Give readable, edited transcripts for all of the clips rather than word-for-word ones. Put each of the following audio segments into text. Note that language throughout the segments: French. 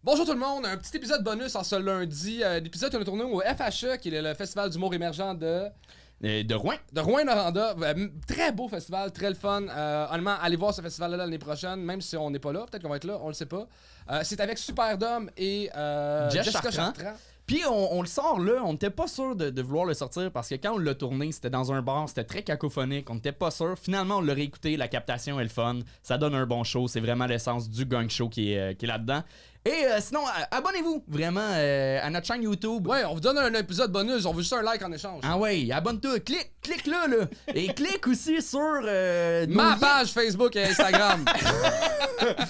Bonjour tout le monde, un petit épisode bonus en ce lundi. L'épisode qu'on a tourné au FHE, qui est le festival d'humour émergent De Rouen. de Rouyn-Noranda. Très beau festival, très le fun. Honnêtement, allez voir ce festival-là l'année prochaine, même si on n'est pas là. Peut-être qu'on va être là, on le sait pas. C'est avec Superdome et Jessica Chartrand. Puis on le sort là, on n'était pas sûr de vouloir le sortir parce que quand on l'a tourné, c'était dans un bar, c'était très cacophonique, on n'était pas sûr. Finalement, on l'a réécouté, la captation est le fun, ça donne un bon show, c'est vraiment l'essence du gang show qui est là-dedans. Et sinon, abonnez-vous vraiment à notre chaîne YouTube. Ouais, on vous donne un épisode bonus, on veut juste un like en échange. Ah ouais, abonne-toi, clique là. Et clique aussi sur ma page Facebook et Instagram.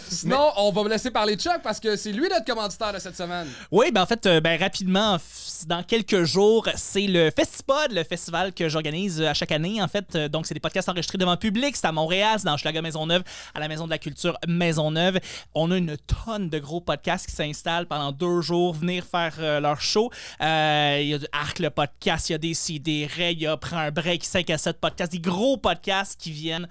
Sinon, on va me laisser parler de Chuck parce que c'est lui notre commanditaire de cette semaine. Oui, ben en fait, rapidement, dans quelques jours, c'est le Festipod, le festival que j'organise à chaque année. En fait, donc c'est des podcasts enregistrés devant public. C'est à Montréal, c'est dans Hochelaga Maisonneuve, à la Maison de la Culture Maisonneuve. On a une tonne de gros podcasts qui s'installent pendant 2 jours, venir faire leur show. Il y a du Arc, le podcast, il y a des Sidérés, il y a Prends un break, 5 à 7 podcasts, des gros podcasts qui viennent.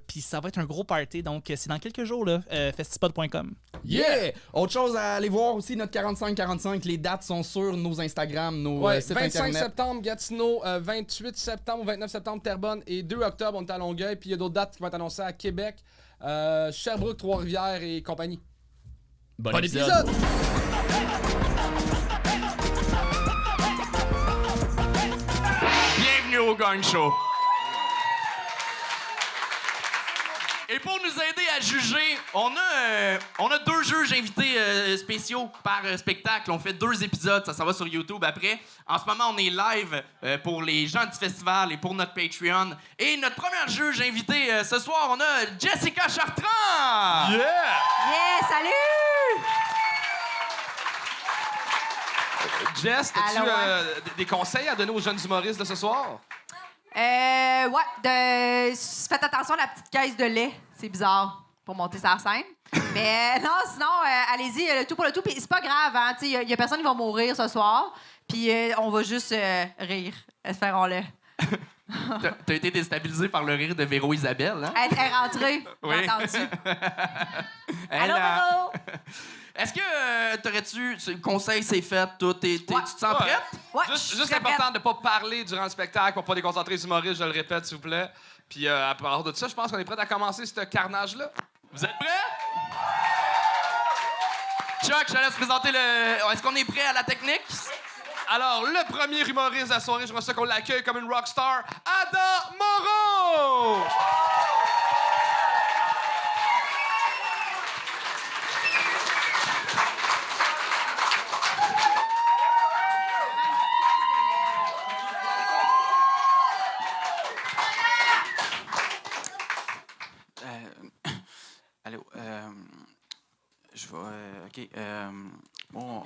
Puis ça va être un gros party. Donc, c'est dans quelques jours, là, festipod.com. Yeah! Autre chose à aller voir aussi, notre 45-45, les dates sont sur nos Instagram, nos sites 25 internet. septembre, Gatineau, 28 septembre ou 29 septembre, Terrebonne, et 2 octobre, on est à Longueuil. Puis il y a d'autres dates qui vont être annoncées à Québec, Sherbrooke, Trois-Rivières et compagnie. Bon épisode! Bienvenue au Gang Show. Et pour nous aider à juger, on a 2 juges invités spéciaux par spectacle. On fait 2 épisodes, ça va sur YouTube après. En ce moment, on est live pour les gens du festival et pour notre Patreon. Et notre première juge invitée ce soir, on a Jessica Chartrand! Yeah, salut! Jess, as-tu Alors, ouais. des conseils à donner aux jeunes humoristes de ce soir? Faites attention à la petite caisse de lait. C'est bizarre pour monter sur la scène. Mais non, sinon, allez-y, le tout pour le tout. Puis c'est pas grave, hein. Il y a personne qui va mourir ce soir. Puis on va juste rire. Espérons-le. T'as été déstabilisé par le rire de Véro Isabelle, hein? Elle est rentrée. Oui. J'ai entendu. Elle Allô, a- Véro? Est-ce que t'aurais-tu... Le conseil, c'est fait, tout. Tu te sens Ouais. prête? Ouais, je Juste suis très important prête. de ne pas parler durant le spectacle pour pas déconcentrer les humoristes, je le répète, s'il vous plaît. Puis à part de ça, je pense qu'on est prêt à commencer ce carnage-là. Vous êtes prêts? Chuck, je te laisse présenter le... Est-ce qu'on est prêt à la technique? Alors, le premier humoriste de la soirée, j'aimerais ça qu'on l'accueille comme une rockstar, Ada Moreau! Allô, je vais. OK. Bon,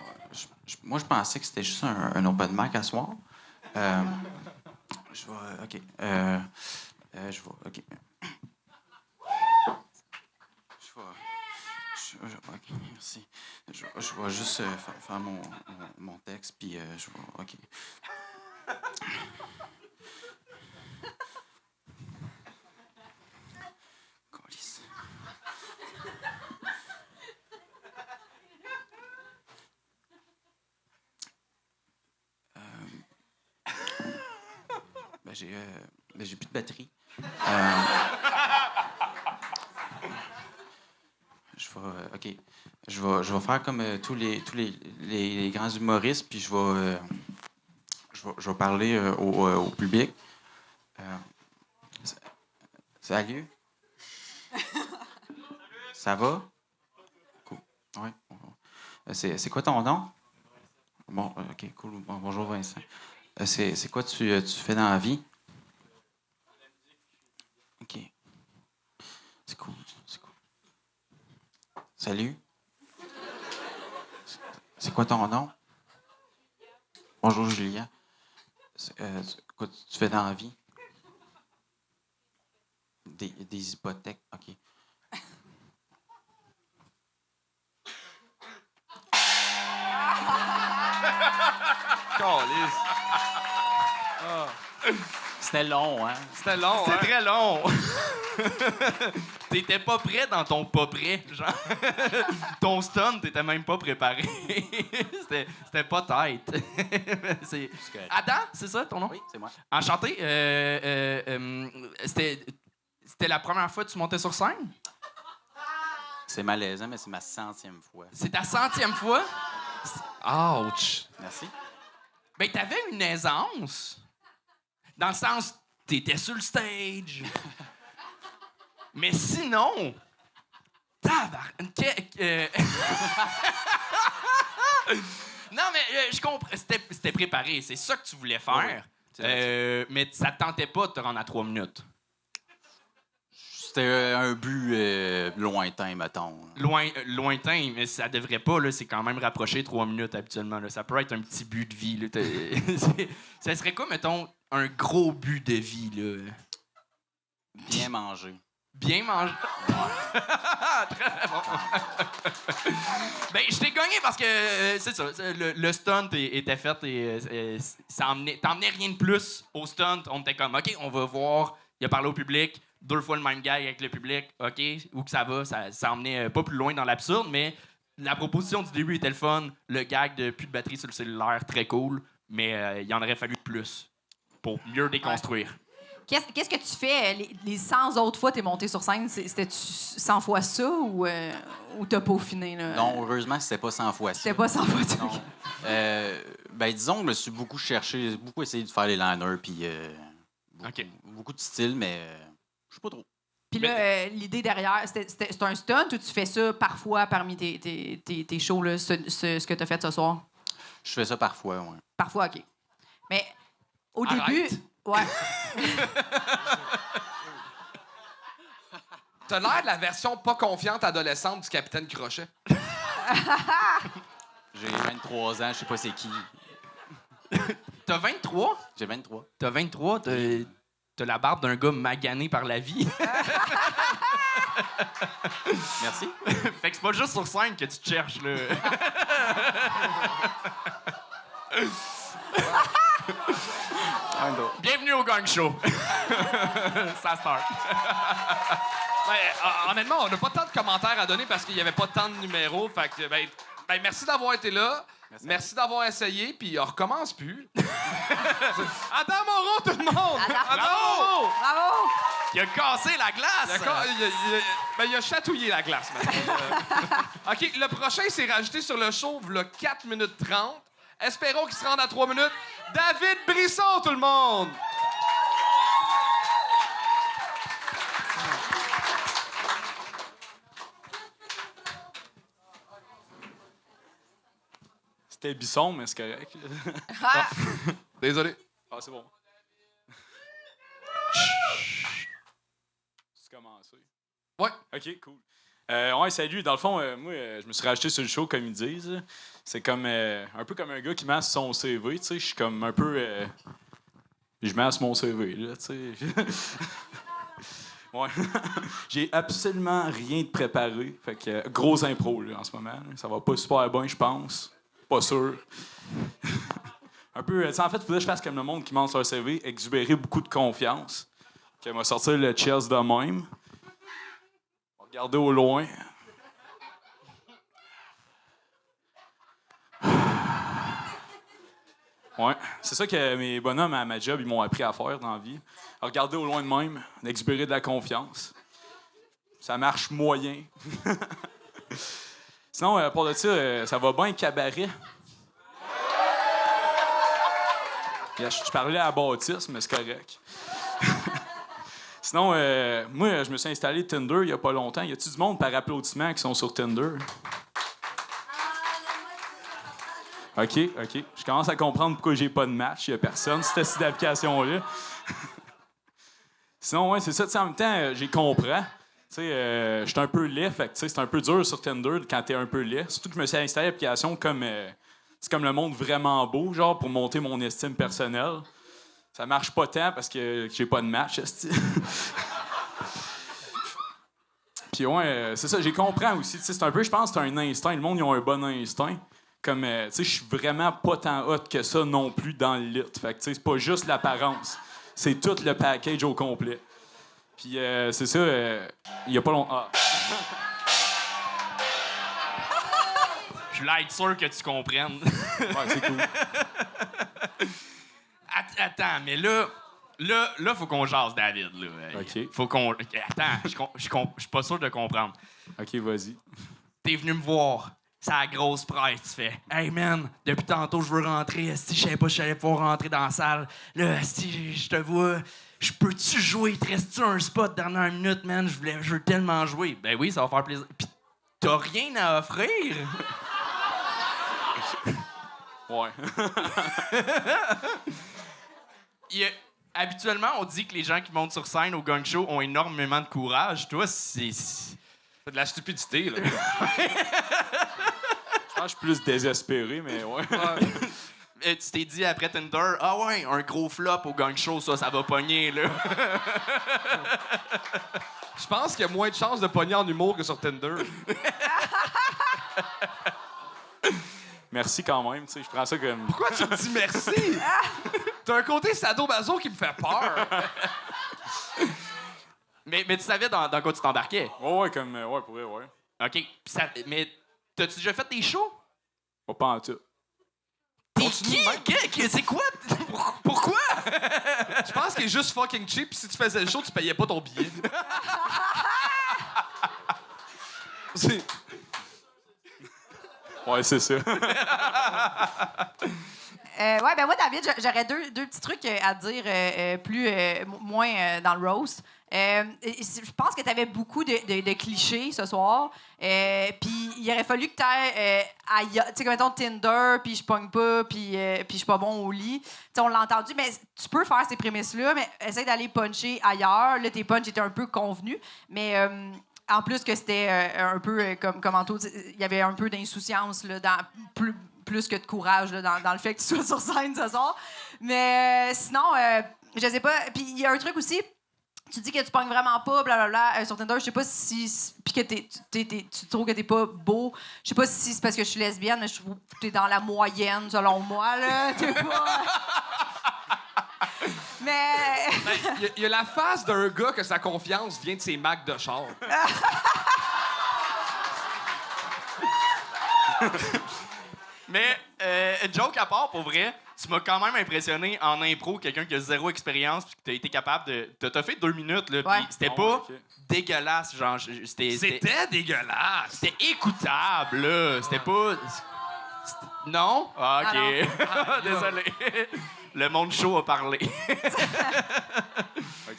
moi, je pensais que c'était juste un open mic à soir. Je vais. OK. Je vais. OK. OK, merci. Je vais juste faire mon texte, puis je vais. OK. Câlisse. J'ai plus de batterie. OK. Je vais faire comme tous les grands humoristes, puis je vais parler au public. Salut. Ça va? Cool. Ouais. C'est quoi ton nom? Bon, OK, cool. Bon, bonjour, Vincent. C'est quoi tu fais dans la vie? OK. C'est cool. Salut. C'est quoi ton nom? Bonjour, Julien. Quoi tu fais dans la vie? Des hypothèques. OK. Câlisse. C'était long, hein? C'était long, C'est hein? très long. T'étais pas prêt dans ton pas prêt, genre. Ton stun, t'étais même pas préparé. C'était pas tête. C'est... Adam, c'est ça ton nom? Oui, c'est moi. Enchanté. C'était la première fois que tu montais sur scène? C'est malaisant, mais c'est ma 100e fois. C'est ta 100e fois? Ouch! Merci. Ben, t'avais une aisance. Dans le sens, t'étais sur le stage. Mais sinon... Non, mais je comprends. C'était préparé. C'est ça que tu voulais faire. Mais ça te tentait pas de te rendre à 3 minutes. C'était un but lointain, mettons. Lointain, mais ça devrait pas. Là, c'est quand même rapproché 3 minutes habituellement. Là. Ça peut être un petit but de vie. Là. Ça serait quoi, mettons, un gros but de vie? Là? Bien manger. Bien manger. Très bon. Ben, je t'ai gagné parce que c'est ça. Le stunt était fait et t'emmenais rien de plus au stunt. On était comme, OK, on va voir. Il a parlé au public. 2 fois le même gag avec le public. OK, où que ça va? Ça emmenait pas plus loin dans l'absurde, mais la proposition du début était le fun. Le gag de plus de batterie sur le cellulaire, très cool. Mais il en aurait fallu plus pour mieux déconstruire. Qu'est-ce que tu fais les 100 autres fois que t'es monté sur scène? C'était-tu 100 fois ça ou t'as peaufiné? Là? Non, heureusement, c'était pas 100 fois ça. C'était pas 100 fois ça. Non. Ben, disons que je me suis beaucoup cherché, beaucoup essayé de faire les liners, puis beaucoup de style, mais je sais pas trop. Puis là, l'idée derrière, c'est un stunt ou tu fais ça parfois parmi tes shows, là, ce que t'as fait ce soir? Je fais ça parfois, oui. Parfois, OK. Mais au Arrête. début... Ouais. T'as l'air de la version pas confiante adolescente du Capitaine Crochet. J'ai 23 ans, je sais pas c'est qui. T'as 23? J'ai 23. T'as 23, t'as la barbe d'un gars magané par la vie. Merci. Fait que c'est pas juste sur scène que tu te cherches, là. Bienvenue au Gang Show. Ça start. Honnêtement, on n'a pas tant de commentaires à donner parce qu'il n'y avait pas tant de numéros. Fait que, merci d'avoir été là. Merci d'avoir essayé, puis on recommence plus. Adam Moreau, tout le monde! Adam Moreau! Bravo! Il a cassé la glace! Il a chatouillé la glace, maintenant. OK, le prochain, c'est rajouté sur le show, v'là 4 minutes 30. Espérons qu'il se rende à 3 minutes. David Brisson, tout le monde! C'était Bisson, mais c'est correct. Désolé. Ah, c'est bon. C'est commencé. Ouais. OK, cool. Ouais, salut. Dans le fond, moi, je me suis rajouté sur le show, comme ils disent. C'est comme un peu comme un gars qui masse son CV, tu sais. Je suis comme un peu... je masse mon CV, là, tu sais. Ouais. J'ai absolument rien de préparé. Fait que gros impro, là, en ce moment. Ça va pas super bien, je pense. Pas sûr. Un peu... en fait, il faudrait que je fasse comme le monde qui monte sur un CV, exubérer beaucoup de confiance. Qui m'a sorti le chest de même. Regardez au loin. Ouais, c'est ça que mes bonhommes à ma job, ils m'ont appris à faire dans la vie. Regarder au loin de même, exubérer de la confiance. Ça marche moyen. Sinon, pour de ça, ça va bien cabaret. Je parlais à Baptiste, mais c'est correct. Sinon, moi, je me suis installé Tinder il n'y a pas longtemps. Y a-tu du monde par applaudissement qui sont sur Tinder? OK. Je commence à comprendre pourquoi j'ai pas de match. Il n'y a personne, cette petite application-là. Sinon, ouais, c'est ça. En même temps, j'ai compris. Je suis un peu laid, fait que c'est un peu dur sur Tinder quand t'es un peu laid. Surtout que je me suis installé l'application comme... c'est comme le monde vraiment beau, genre, pour monter mon estime personnelle. Ça marche pas tant parce que j'ai pas de match, esti. Puis ouais, c'est ça, j'ai compris aussi. C'est un peu, je pense, c'est un instinct. Le monde, ils ont un bon instinct. Comme, tu sais, je suis vraiment pas tant hot que ça non plus dans le lit. Fait que, tu sais, c'est pas juste l'apparence. C'est tout le package au complet. Puis c'est ça, il y a pas longtemps... Ah. Je voulais être sûr que tu comprennes. Ouais, c'est cool. Attends, mais là, faut qu'on jase, David. Là. OK. Faut qu'on... Attends, je suis pas sûr de comprendre. OK, vas-y. T'es venu me voir. C'est la grosse presse, tu fais. Hey man, depuis tantôt, je veux rentrer. Esti, je savais pas si j'allais pouvoir rentrer dans la salle. Là, esti, je te vois. Je peux-tu jouer? Te reste-tu un spot dernière minute, man? Je veux tellement jouer. Ben oui, ça va faire plaisir. Pis t'as rien à offrir? Ouais. Habituellement, on dit que les gens qui montent sur scène au gang show ont énormément de courage. Toi, c'est de la stupidité, là. Je pense que je suis plus désespéré, mais ouais. Tu t'es dit après Tinder, ah ouais, un gros flop au gang show, ça va pogner, là. Je pense qu'il y a moins de chances de pogner en humour que sur Tinder. Merci quand même, tu sais, je prends ça comme... Pourquoi tu me dis merci? T'as un côté sadomaso qui me fait peur. Mais tu savais dans quoi tu t'embarquais? Ouais, comme... Ouais, pour vrai, ouais. OK. Mais t'as-tu déjà fait des shows? Pas en tout. T'es qui? C'est quoi? Pourquoi? Je pense qu'il est juste fucking cheap, pis si tu faisais le show, tu payais pas ton billet. Ouais, c'est ça. Ouais, ben moi, David, j'aurais deux petits trucs à dire moins dans le roast. Je pense que tu avais beaucoup de clichés ce soir. Puis il aurait fallu que tu ailles tu sais, comme mettons Tinder, puis je pogne pas, puis je suis pas bon au lit. Tu sais, on l'a entendu, mais tu peux faire ces prémices-là, mais essaye d'aller puncher ailleurs. Là, tes punchs étaient un peu convenus, mais... en plus que c'était un peu comme Anto, il y avait un peu d'insouciance là, plus que de courage là, dans le fait que tu sois sur scène ce soir. Mais sinon, je sais pas. Puis il y a un truc aussi, tu dis que tu pognes vraiment pas, blablabla, sur Tinder. Je sais pas si. Puis que tu trouves que t'es pas beau. Je sais pas si c'est parce que je suis lesbienne, mais je trouve que t'es dans la moyenne, selon moi. Là. T'es pas. Mais. Il y a la face d'un gars que sa confiance vient de ses Macs de char. Mais, joke à part, pour vrai, tu m'as quand même impressionné en impro, quelqu'un qui a zéro expérience, puis que t'as été capable de. T'as fait 2 minutes, là, Ouais. puis c'était Oh, pas ok. dégueulasse, genre. C'était dégueulasse. C'était écoutable, là. C'était pas. Non? Ah, OK. Désolé. Le monde chaud a parlé.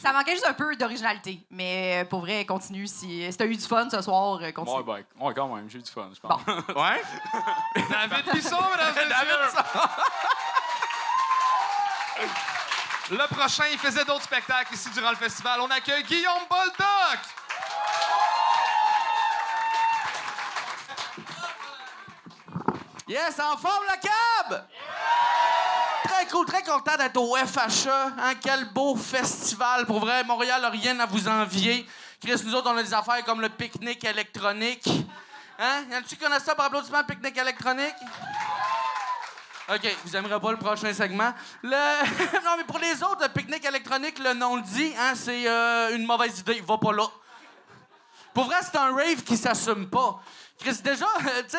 Ça manquait juste un peu d'originalité. Mais pour vrai, continue. Si t'as eu du fun ce soir, continue. Ouais, ben, ouais, quand même, j'ai eu du fun, je pense. Bon. Ouais? David Bisson, mesdames et messieurs. Le prochain, il faisait d'autres spectacles ici durant le festival. On accueille Guillaume Boldoc. Yes, en forme, la cab! Très cool, très content d'être au FHA. Hein? Quel beau festival. Pour vrai, Montréal n'a rien à vous envier. Chris, nous autres, on a des affaires comme le pique-nique électronique. Hein? Y en a-tu qui connaissent ça par applaudissement, le pique-nique électronique? OK, vous aimerez pas le prochain segment. Non, mais pour les autres, le pique-nique électronique, le nom le dit, hein, c'est une mauvaise idée. Va pas là. Pour vrai, c'est un rave qui s'assume pas. Chris, déjà, tu sais,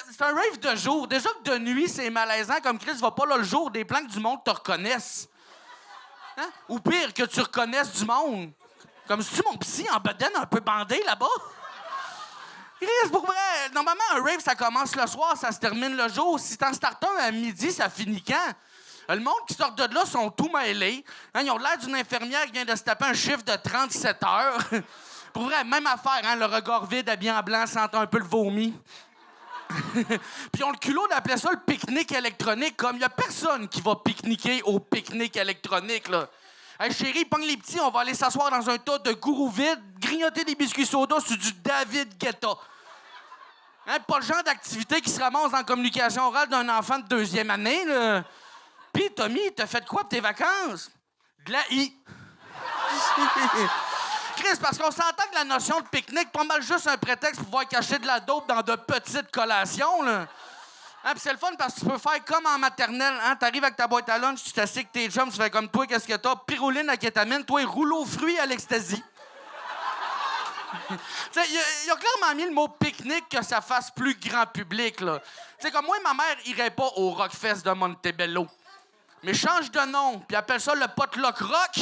c'est un rave de jour. Déjà que de nuit, c'est malaisant. Comme Chris, va pas là le jour, des plans que du monde te reconnaisse. Hein? Ou pire, que tu reconnaisses du monde. Comme si tu mon psy en bedaine un peu bandé là-bas. Chris, pour vrai, normalement, un rave, ça commence le soir, ça se termine le jour. Si t'en startes un à midi, ça finit quand? Le monde qui sort de là sont tout mêlés. Hein, ils ont l'air d'une infirmière qui vient de se taper un chiffre de 37 heures. Pour vrai, même affaire, hein, le regard vide, habillé en blanc, sentant un peu le vomi. Puis on le culot d'appeler ça le pique-nique électronique, comme il y a personne qui va pique-niquer au pique-nique électronique, là. Hey, chérie, pogne les petits, on va aller s'asseoir dans un tas de gourous vides, grignoter des biscuits soda sur du David Guetta. Hein, pas le genre d'activité qui se ramasse en communication orale d'un enfant de 2e année, là. Puis, Tommy, t'as fait quoi pour tes vacances? De la I. Chris, parce qu'on s'entend que la notion de pique-nique, pas mal juste un prétexte pour pouvoir cacher de la dope dans de petites collations, là. Hein, pis c'est le fun parce que tu peux faire comme en maternelle, hein. T'arrives avec ta boîte à lunch, tu t'assieds avec tes chums, tu fais comme toi, qu'est-ce que t'as? Pyroline à kétamine, toi, rouleau fruits à l'ecstasy. T'sais, ils ont clairement mis le mot pique-nique que ça fasse plus grand public, là. T'sais, comme moi, ma mère irait pas au Rockfest de Montebello. Mais change de nom, puis appelle ça le Potluck Rock.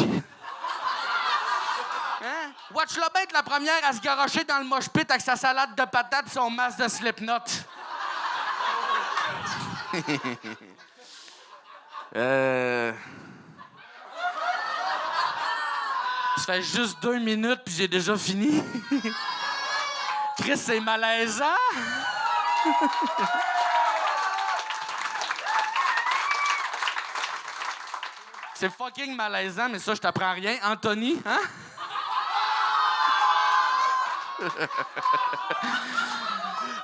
Hein? Watch-le bien être la première à se garocher dans le mosh pit avec sa salade de patates et son masque de Slipknot. Ça fait juste 2 minutes puis j'ai déjà fini. Chris, c'est malaisant. C'est fucking malaisant, mais ça, je t'apprends rien. Anthony, hein?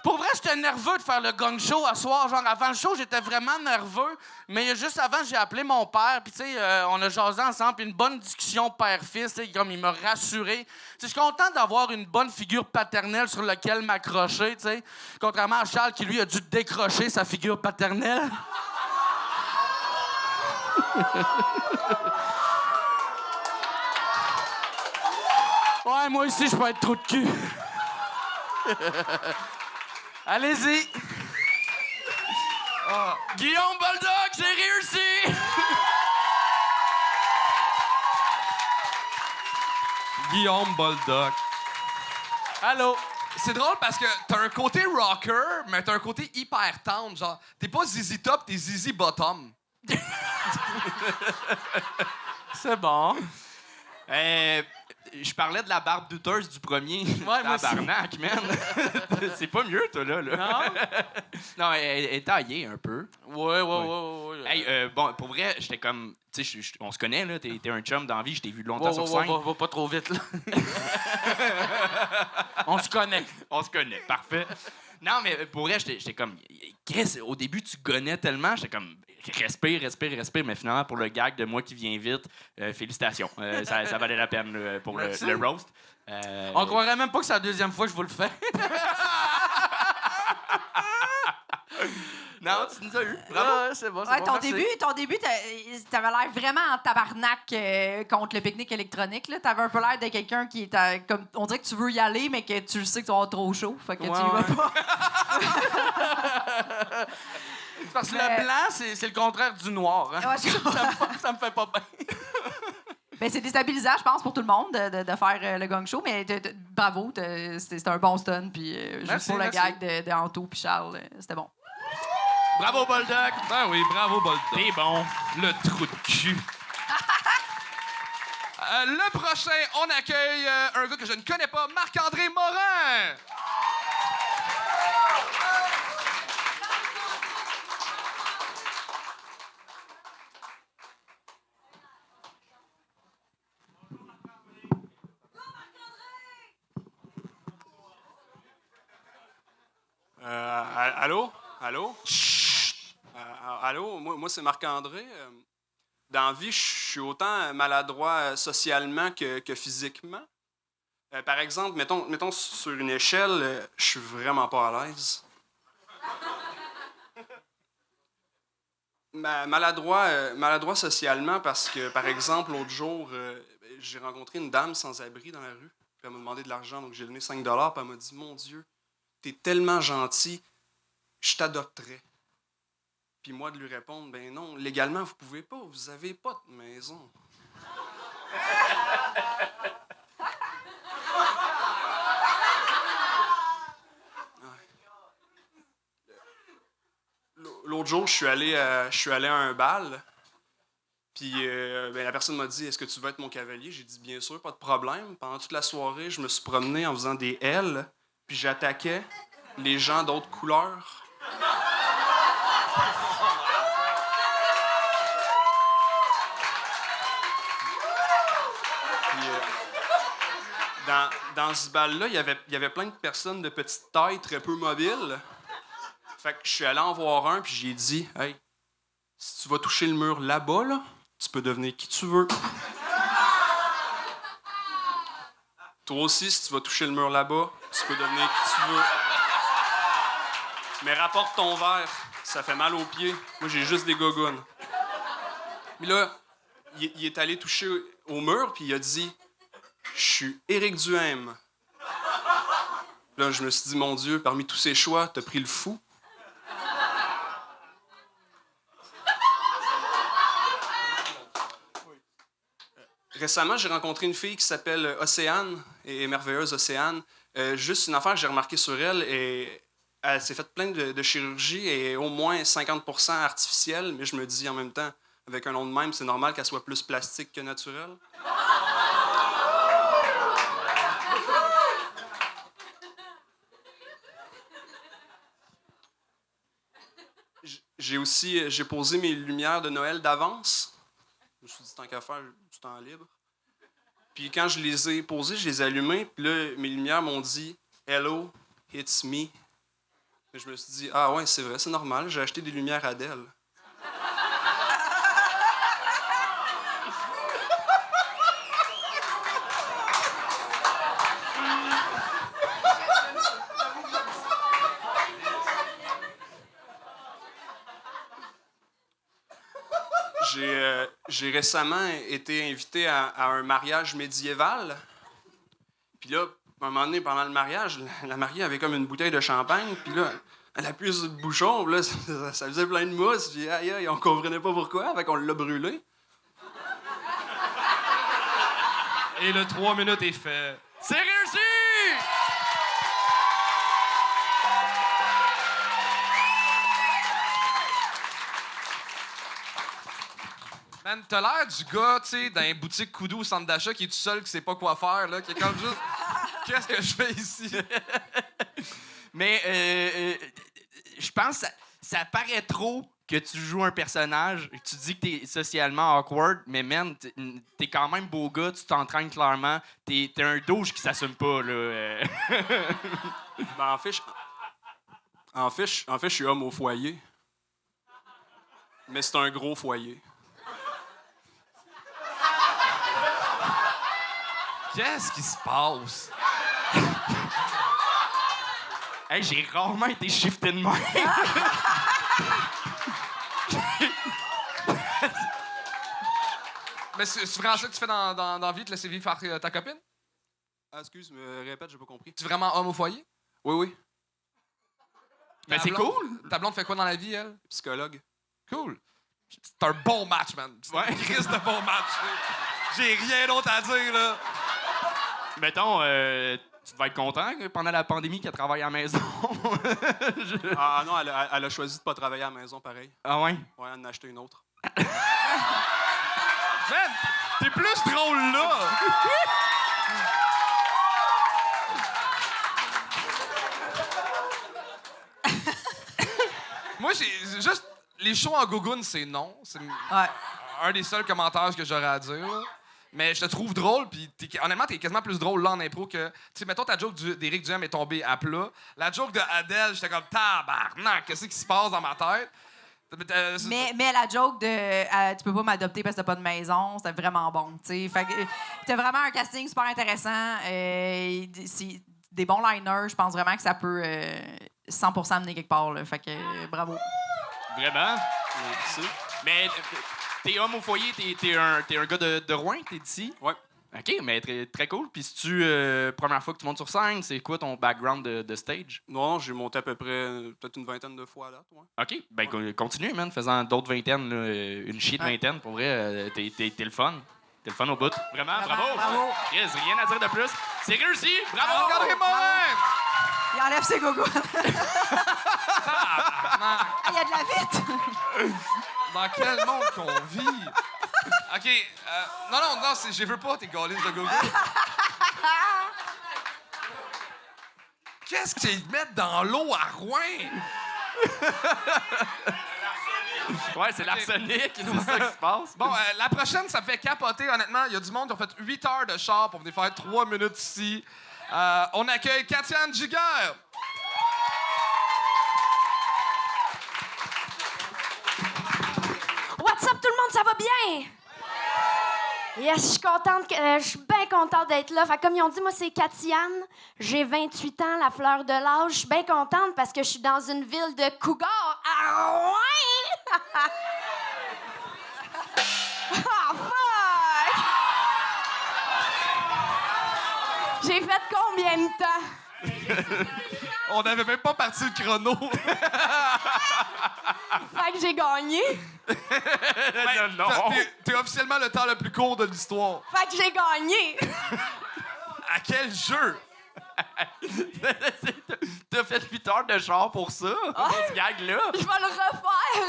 Pour vrai, j'étais nerveux de faire le gong show à soir. Genre, avant le show, j'étais vraiment nerveux. Mais juste avant, j'ai appelé mon père. Puis, tu sais, on a jasé ensemble. Puis, une bonne discussion père-fils. Comme il m'a rassuré. Je suis content d'avoir une bonne figure paternelle sur laquelle m'accrocher. Tu sais, contrairement à Charles qui, lui, a dû décrocher sa figure paternelle. Ouais, moi aussi, je peux être trou de cul. Allez-y. Oh. Guillaume Boldoc, c'est réussi! Guillaume Boldoc. Allô? C'est drôle parce que t'as un côté rocker, mais t'as un côté hyper tendre. Genre, t'es pas ZZ Top, t'es ZZ Bottom. C'est bon. Je parlais de la barbe douteuse du premier. Ouais, moi aussi. Tabarnak, man. C'est pas mieux, toi, là. Non? Non, elle est taillée un peu. Ouais. Hey, bon, pour vrai, j'étais comme... Tu sais, on se connaît, là. T'es un chum dans la vie. Je t'ai vu longtemps sur scène. Va pas trop vite, là. On se connaît. On se connaît, parfait. Non, mais pour vrai, j'étais comme... Chris, au début, tu gonnais tellement. J'étais comme... Respire. Mais finalement, pour le gag de moi qui viens vite, félicitations. Ça valait la peine pour le roast. On croirait même pas que c'est la deuxième fois que je vous le fais. Non, tu nous as eu. Bravo. Ouais, c'est bon, Ouais, ton merci. début, t'avais l'air vraiment en tabarnak contre le pique-nique électronique. Là. T'avais un peu l'air de quelqu'un qui est comme on dirait que tu veux y aller, mais que tu sais que tu vas avoir trop chaud. Fait que tu y vas pas. Parce que le blanc, c'est le contraire du noir. Hein? Ouais, ça me fait pas bien. Ben, c'est déstabilisant, je pense, pour tout le monde de faire le gong show, mais bravo, c'était un bon stun. Puis juste pour le gag de Anto puis Charles, c'était bon. Bravo, Boldoc. Ben oui, bravo, Boldoc. T'es bon. Le trou de cul. Le prochain, on accueille un gars que je ne connais pas, Marc-André Morin. Allô? Allô? Allô? Moi c'est Marc-André. Dans la vie, je suis autant maladroit socialement que physiquement. Par exemple, mettons sur une échelle, je suis vraiment pas à l'aise. Maladroit socialement parce que, par exemple, l'autre jour, j'ai rencontré une dame sans-abri dans la rue. Puis elle m'a demandé de l'argent, donc j'ai donné 5 $. Puis elle m'a dit « Mon Dieu, t'es tellement gentil, je t'adopterais. » Puis moi, de lui répondre « Ben non, légalement, vous pouvez pas, vous avez pas de maison. » L'autre jour, je suis allé à un bal, puis la personne m'a dit « Est-ce que tu veux être mon cavalier? » J'ai dit « Bien sûr, pas de problème. » Pendant toute la soirée, je me suis promené en faisant des L, puis j'attaquais les gens d'autres couleurs. Puis, dans ce bal-là, il y avait plein de personnes de petite taille, très peu mobiles. Fait que je suis allé en voir un, puis j'ai dit « Hey, si tu vas toucher le mur là-bas, là, tu peux devenir qui tu veux. Toi aussi, si tu vas toucher le mur là-bas, tu peux devenir qui tu veux. Mais rapporte ton verre, ça fait mal aux pieds. Moi, j'ai juste des gogoons. » Puis là, il est allé toucher au mur, puis il a dit « Je suis Éric Duhaime. » Là, je me suis dit, mon Dieu, parmi tous ces choix, t'as pris le fou. Récemment, j'ai rencontré une fille qui s'appelle Océane, et merveilleuse Océane. Juste une affaire que j'ai remarqué sur elle, et elle s'est faite plein de chirurgie et au moins 50% artificielle, mais je me dis en même temps, avec un nom de même, c'est normal qu'elle soit plus plastique que naturelle. J'ai posé mes lumières de Noël d'avance. Je me suis dit, tant qu'à faire, du temps libre. Puis quand je les ai posées, je les ai allumées. Puis là, mes lumières m'ont dit « Hello, it's me ». Je me suis dit « Ah ouais, c'est vrai, c'est normal. J'ai acheté des lumières Adèle. » J'ai récemment été invité à un mariage médiéval. Puis là, à un moment donné, pendant le mariage, la mariée avait comme une bouteille de champagne. Puis là, elle appuie sur le bouchon. Puis là, ça faisait plein de mousse. Puis aïe, aïe, on comprenait pas pourquoi. Fait qu'on l'a brûlé. Et le 3 minutes est fait. C'est réussi! Man, t'as l'air du gars, tu sais, dans une boutique Koudou au centre d'achat qui est tout seul, qui sait pas quoi faire, là, qui est comme juste... Qu'est-ce que je fais ici? Mais je pense que ça paraît trop que tu joues un personnage, que tu dis que t'es socialement awkward, mais man, t'es quand même beau gars, tu t'entraînes clairement, t'es un douche qui s'assume pas, là. Ben, en fait, je suis homme au foyer. Mais c'est un gros foyer. Qu'est-ce qui se passe? Hey, j'ai rarement été shifté de même. Mais c'est vraiment ça que tu fais dans la vie, te laisser vivre faire ta copine? Ah, excuse, me répète, j'ai pas compris. Tu es vraiment homme au foyer? Oui, oui. Ben, c'est cool. Ta blonde fait quoi dans la vie, elle? Psychologue. Cool. C'est un bon match, man. C'est un crise de bon match. J'ai rien d'autre à dire, là. Mettons, tu devais être content que pendant la pandémie qu'elle travaille à la maison. Ah non, elle a choisi de pas travailler à la maison, pareil. Ah ouais? Ouais, elle en a acheté une autre. Man, t'es plus drôle, là. Moi, j'ai juste... Les shows en gougoune, c'est non. C'est un des seuls commentaires que j'aurais à dire, là. Mais je te trouve drôle, puis honnêtement, t'es quasiment plus drôle là en impro que... Tu sais, mettons, ta joke d'Éric Duhem est tombée à plat. La joke de Adèle, j'étais comme tabarnak, qu'est-ce qui se passe dans ma tête? Mais la joke de tu peux pas m'adopter parce que t'as pas de maison, c'était vraiment bon, tu sais. Fait que t'as vraiment un casting super intéressant. C'est des bons liners, je pense vraiment que ça peut 100% amener quelque part, là. Fait que bravo. Vraiment? Merci. Mais t'es homme au foyer, t'es un gars de Rouen, t'es d'ici? Ouais. OK, mais très, très cool. Puis si tu première fois que tu montes sur scène, c'est quoi ton background de stage? Non, j'ai monté à peu près peut-être une vingtaine de fois à date, ouais. OK, ben continue, man, faisant d'autres vingtaines, là, une shit vingtaine, pour vrai, t'es le fun. T'es le fun au bout. Vraiment, bravo! Yes, rien à dire de plus. C'est réussi! Bravo! Il enlève ses gogos. Il y a de la vite. Dans quel monde qu'on vit? OK, non, je veux pas tes gaulisses de gogo. Qu'est-ce qu'ils mettent dans l'eau à Rouen? Ouais, c'est l'arsenic, c'est ça qui se passe. Bon, la prochaine, ça me fait capoter, honnêtement. Il y a du monde qui ont fait 8 heures de char pour venir faire 3 minutes ici. On accueille Katiane Giguère. What's up, tout le monde, ça va bien? Yes, je suis contente, je suis bien contente d'être là. Fait, comme ils ont dit, moi, c'est Katiane. J'ai 28 ans, la fleur de l'âge. Je suis bien contente parce que je suis dans une ville de Cougar. Ah ouais! Ah, fuck! J'ai fait combien de temps? On n'avait même pas parti le chrono. Fait que j'ai gagné. Non. T'es officiellement le temps le plus court de l'histoire. Fait que j'ai gagné. À quel jeu? T'as fait 8 heures de char pour ça, pour ce gag-là. Je vais le refaire.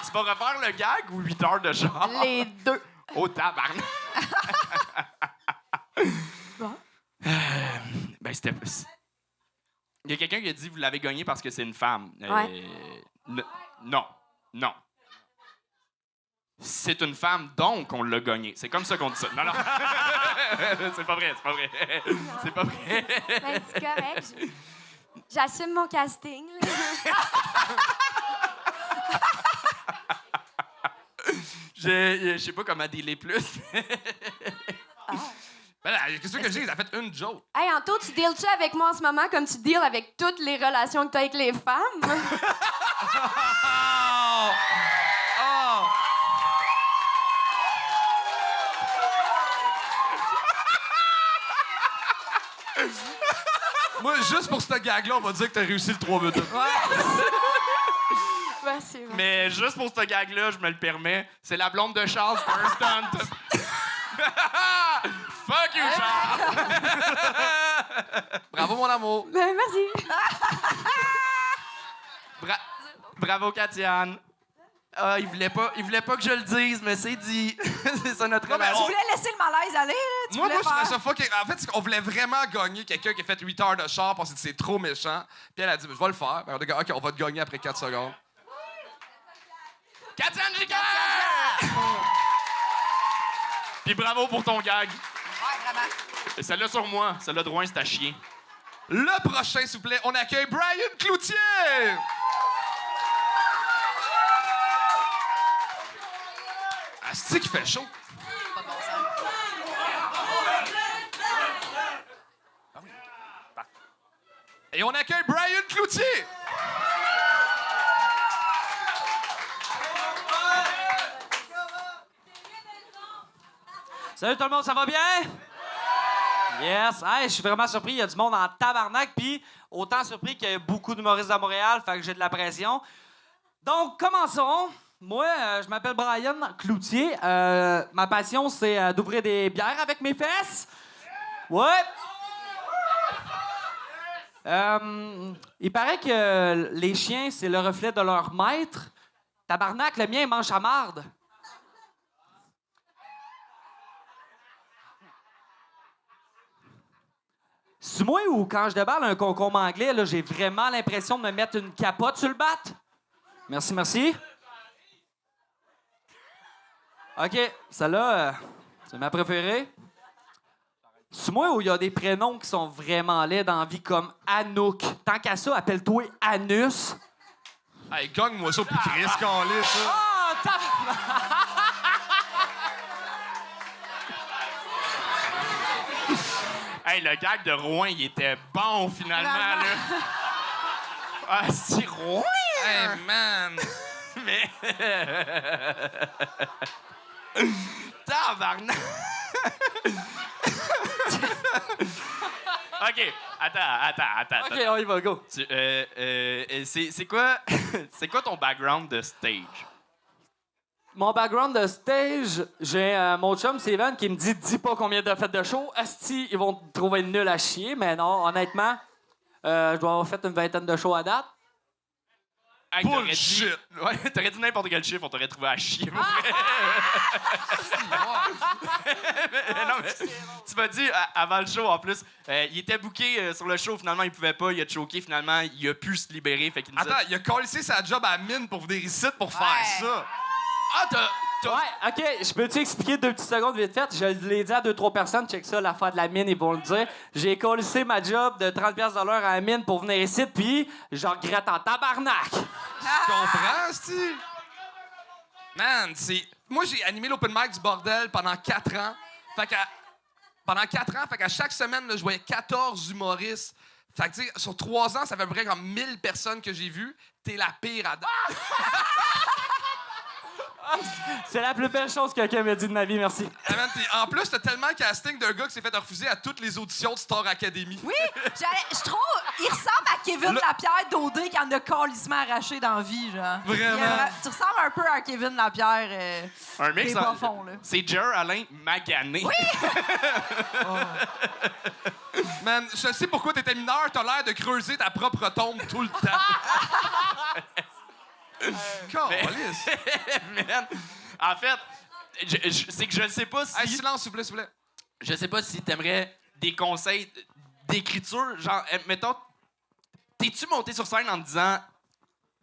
Tu vas refaire le gag ou 8 heures de char? Les deux. Oh, tabarnak! Ben, c'était... Il y a quelqu'un qui a dit « Vous l'avez gagné parce que c'est une femme. Ouais. Non. C'est une femme, donc on l'a gagné. C'est comme ça qu'on dit ça. Non. C'est pas vrai. C'est pas vrai. Ben, c'est correct. J'assume mon casting. Là. Je sais pas comment dealer plus. Ben là, qu'est-ce que j'ai? Ça a fait une joke. Hey, Anto, tu deals-tu avec moi en ce moment comme tu deals avec toutes les relations que tu as avec les femmes? Moi, juste pour ce gag-là, on va dire que t'as réussi le 3 minutes. Ben, c'est vrai. Mais juste pour ce gag-là, je me le permets. C'est la blonde de Charles, c'est un stunt. Fuck you, Charles! Bravo, mon amour. Ben, merci. Bravo, Katiane. Ah, il voulait pas que je le dise, mais c'est dit. C'est ça notre Tu relation. voulais laisser le malaise aller, là? Tu Moi, voulais je trouvais faire... ça fucking... En fait, on voulait vraiment gagner quelqu'un qui a fait 8 heures de char parce que c'est trop méchant. Puis elle a dit, je vais le faire. Ben, on a dit, OK, on va te gagner après 4 secondes. Katiane Giguère! Puis bravo pour ton gag. Ouais, vraiment. Celle-là sur moi. Celle-là de Rouen, c'est à chier. Le prochain, s'il vous plaît, on accueille Brian Cloutier! Asti qui fait chaud. Pas de bon sens. Et on accueille Brian Cloutier! Salut tout le monde, ça va bien? Yes! Hey, je suis vraiment surpris, il y a du monde en tabarnak, puis autant surpris qu'il y a beaucoup d'humoristes à Montréal, fait que j'ai de la pression. Donc, commençons. Moi, je m'appelle Brian Cloutier. Ma passion, c'est d'ouvrir des bières avec mes fesses. Ouais! Il paraît que les chiens, c'est le reflet de leur maître. Tabarnak, le mien, il mange à marde. C'est moi ou quand je déballe un concombre anglais, là, j'ai vraiment l'impression de me mettre une capote sur le bat? Merci, merci. OK, celle-là, c'est ma préférée. C'est moi où il y a des prénoms qui sont vraiment laids dans la vie, comme Anouk. Tant qu'à ça, appelle-toi Anus. Hey, gagne-moi ça, puis Chris, qu'on lit ça. Ah, Hey, le gag de Rouen, il était bon, finalement, là. Ah, c'est Rouen! Hey, man! Mais... Tabarnak! OK, attends. OK, on y va, go. C'est quoi... c'est quoi ton background de stage? Mon background de stage, j'ai mon chum Steven qui me dit « Dis pas combien de fêtes de show. Asti, ils vont te trouver nul à chier. » Mais non, honnêtement, je dois avoir fait une 20aine de shows à date. Hey, Bullshit! T'aurais dit n'importe quel chiffre, on t'aurait trouvé à chier. Non, mais tu m'as dit avant le show, en plus, il était booké sur le show, finalement, il pouvait pas, il a choqué, finalement, il a pu se libérer. Fait qu'il nous Attends, il a collé sa job à la mine pour venir ici pour faire ça. Ah, t'as... Ouais, OK, je peux-tu expliquer 2 petites secondes vite fait? Je l'ai dit à 2-3 personnes, check ça, l'affaire de la mine, ils vont le dire. J'ai collé ma job de 30$ à la mine pour venir ici, puis je regrette en tabarnak. Tu comprends, c'ti? Man, c'est... Moi, j'ai animé l'open mic du bordel pendant 4 ans. Pendant 4 ans, fait qu'à chaque semaine, là, je voyais 14 humoristes. Fait que, tu sais, sur 3 ans, ça fait à peu près comme 1000 personnes que j'ai vues. T'es la pire à date. C'est la plus belle chose que quelqu'un m'a dit de ma vie, merci. Ah, man, en plus, t'as tellement le casting d'un gars qui s'est fait refuser à toutes les auditions de Star Academy. Oui, je trouve, il ressemble à Kevin Lapierre d'OD qui en a calissement arraché dans la vie, genre. Vraiment. Tu ressembles un peu à Kevin Lapierre. Un mec, des ça- bas-fonds, là. c'est Jer Alain Magané. Oui! Man, je sais pourquoi t'étais mineur, t'as l'air de creuser ta propre tombe tout le temps. Câlisse. Man, en fait, c'est que je ne sais pas si... Hey, silence, s'il vous plaît. Je sais pas si t'aimerais des conseils d'écriture. Genre, mettons, t'es-tu monté sur scène en te disant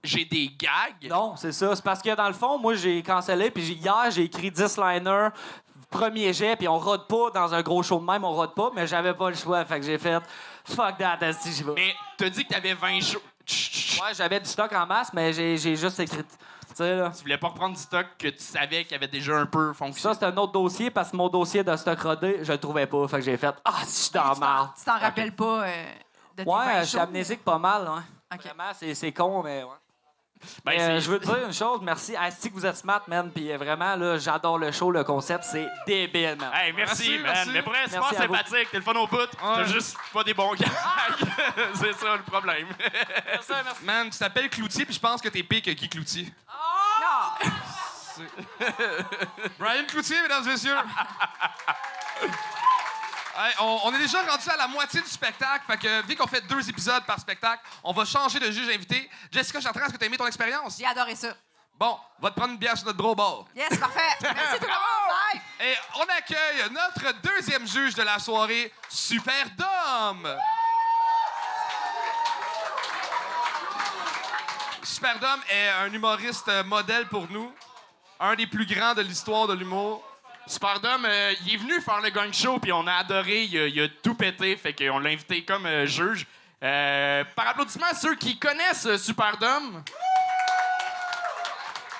j'ai des gags? Non, c'est ça. C'est parce que dans le fond, moi, j'ai cancellé, puis hier, j'ai écrit 10 liners, premier jet, puis on rode pas dans un gros show de même, on rode pas, mais j'avais pas le choix, fait que j'ai fait fuck that, esti, j'y vais. Mais t'as dit que t'avais 20 shows. Ouais, j'avais du stock en masse, mais j'ai juste écrit. Tu sais, là. Tu voulais pas reprendre du stock que tu savais qu'il avait déjà un peu fonctionné. Ça, c'est un autre dossier, parce que mon dossier de stock rodé, je le trouvais pas, fait que j'ai fait ah, si je suis dans la merde. Tu t'en rappelles pas de tes 20 Ouais, je shows? suis amnésique pas mal, ouais. Ok. Vraiment, c'est con, mais ouais. Ben, Mais, je veux te dire une chose, merci. Asti que vous êtes smart, man. Puis vraiment, là, j'adore le show, le concept, c'est débile, man. Hey, merci, Merci, man. merci. Mais pour vrai, c'est pas Merci à vous. sympathique. T'es le fun au bout. T'as juste pas des bons gags. C'est ça le problème. Merci, merci. Man, tu t'appelles Cloutier, puis je pense que t'es pire que Guy Cloutier. Non! Brian Cloutier, mesdames et messieurs. Hey, on est déjà rendu à la moitié du spectacle. Fait que, vu qu'on fait 2 épisodes par spectacle, on va changer de juge invité. Jessica Chartrand, est-ce que t'as aimé ton expérience? J'ai adoré ça. Bon, va te prendre une bière sur notre bro bord. Yes, parfait. Merci tout le monde. Bye. Et on accueille notre 2e juge de la soirée, Super Dom. Super Dom est un humoriste modèle pour nous. Un des plus grands de l'histoire de l'humour. Superdome, il est venu faire le gang show, puis on a adoré. Il a tout pété, fait qu'on l'a invité comme juge. Par applaudissement à ceux qui connaissent Superdome.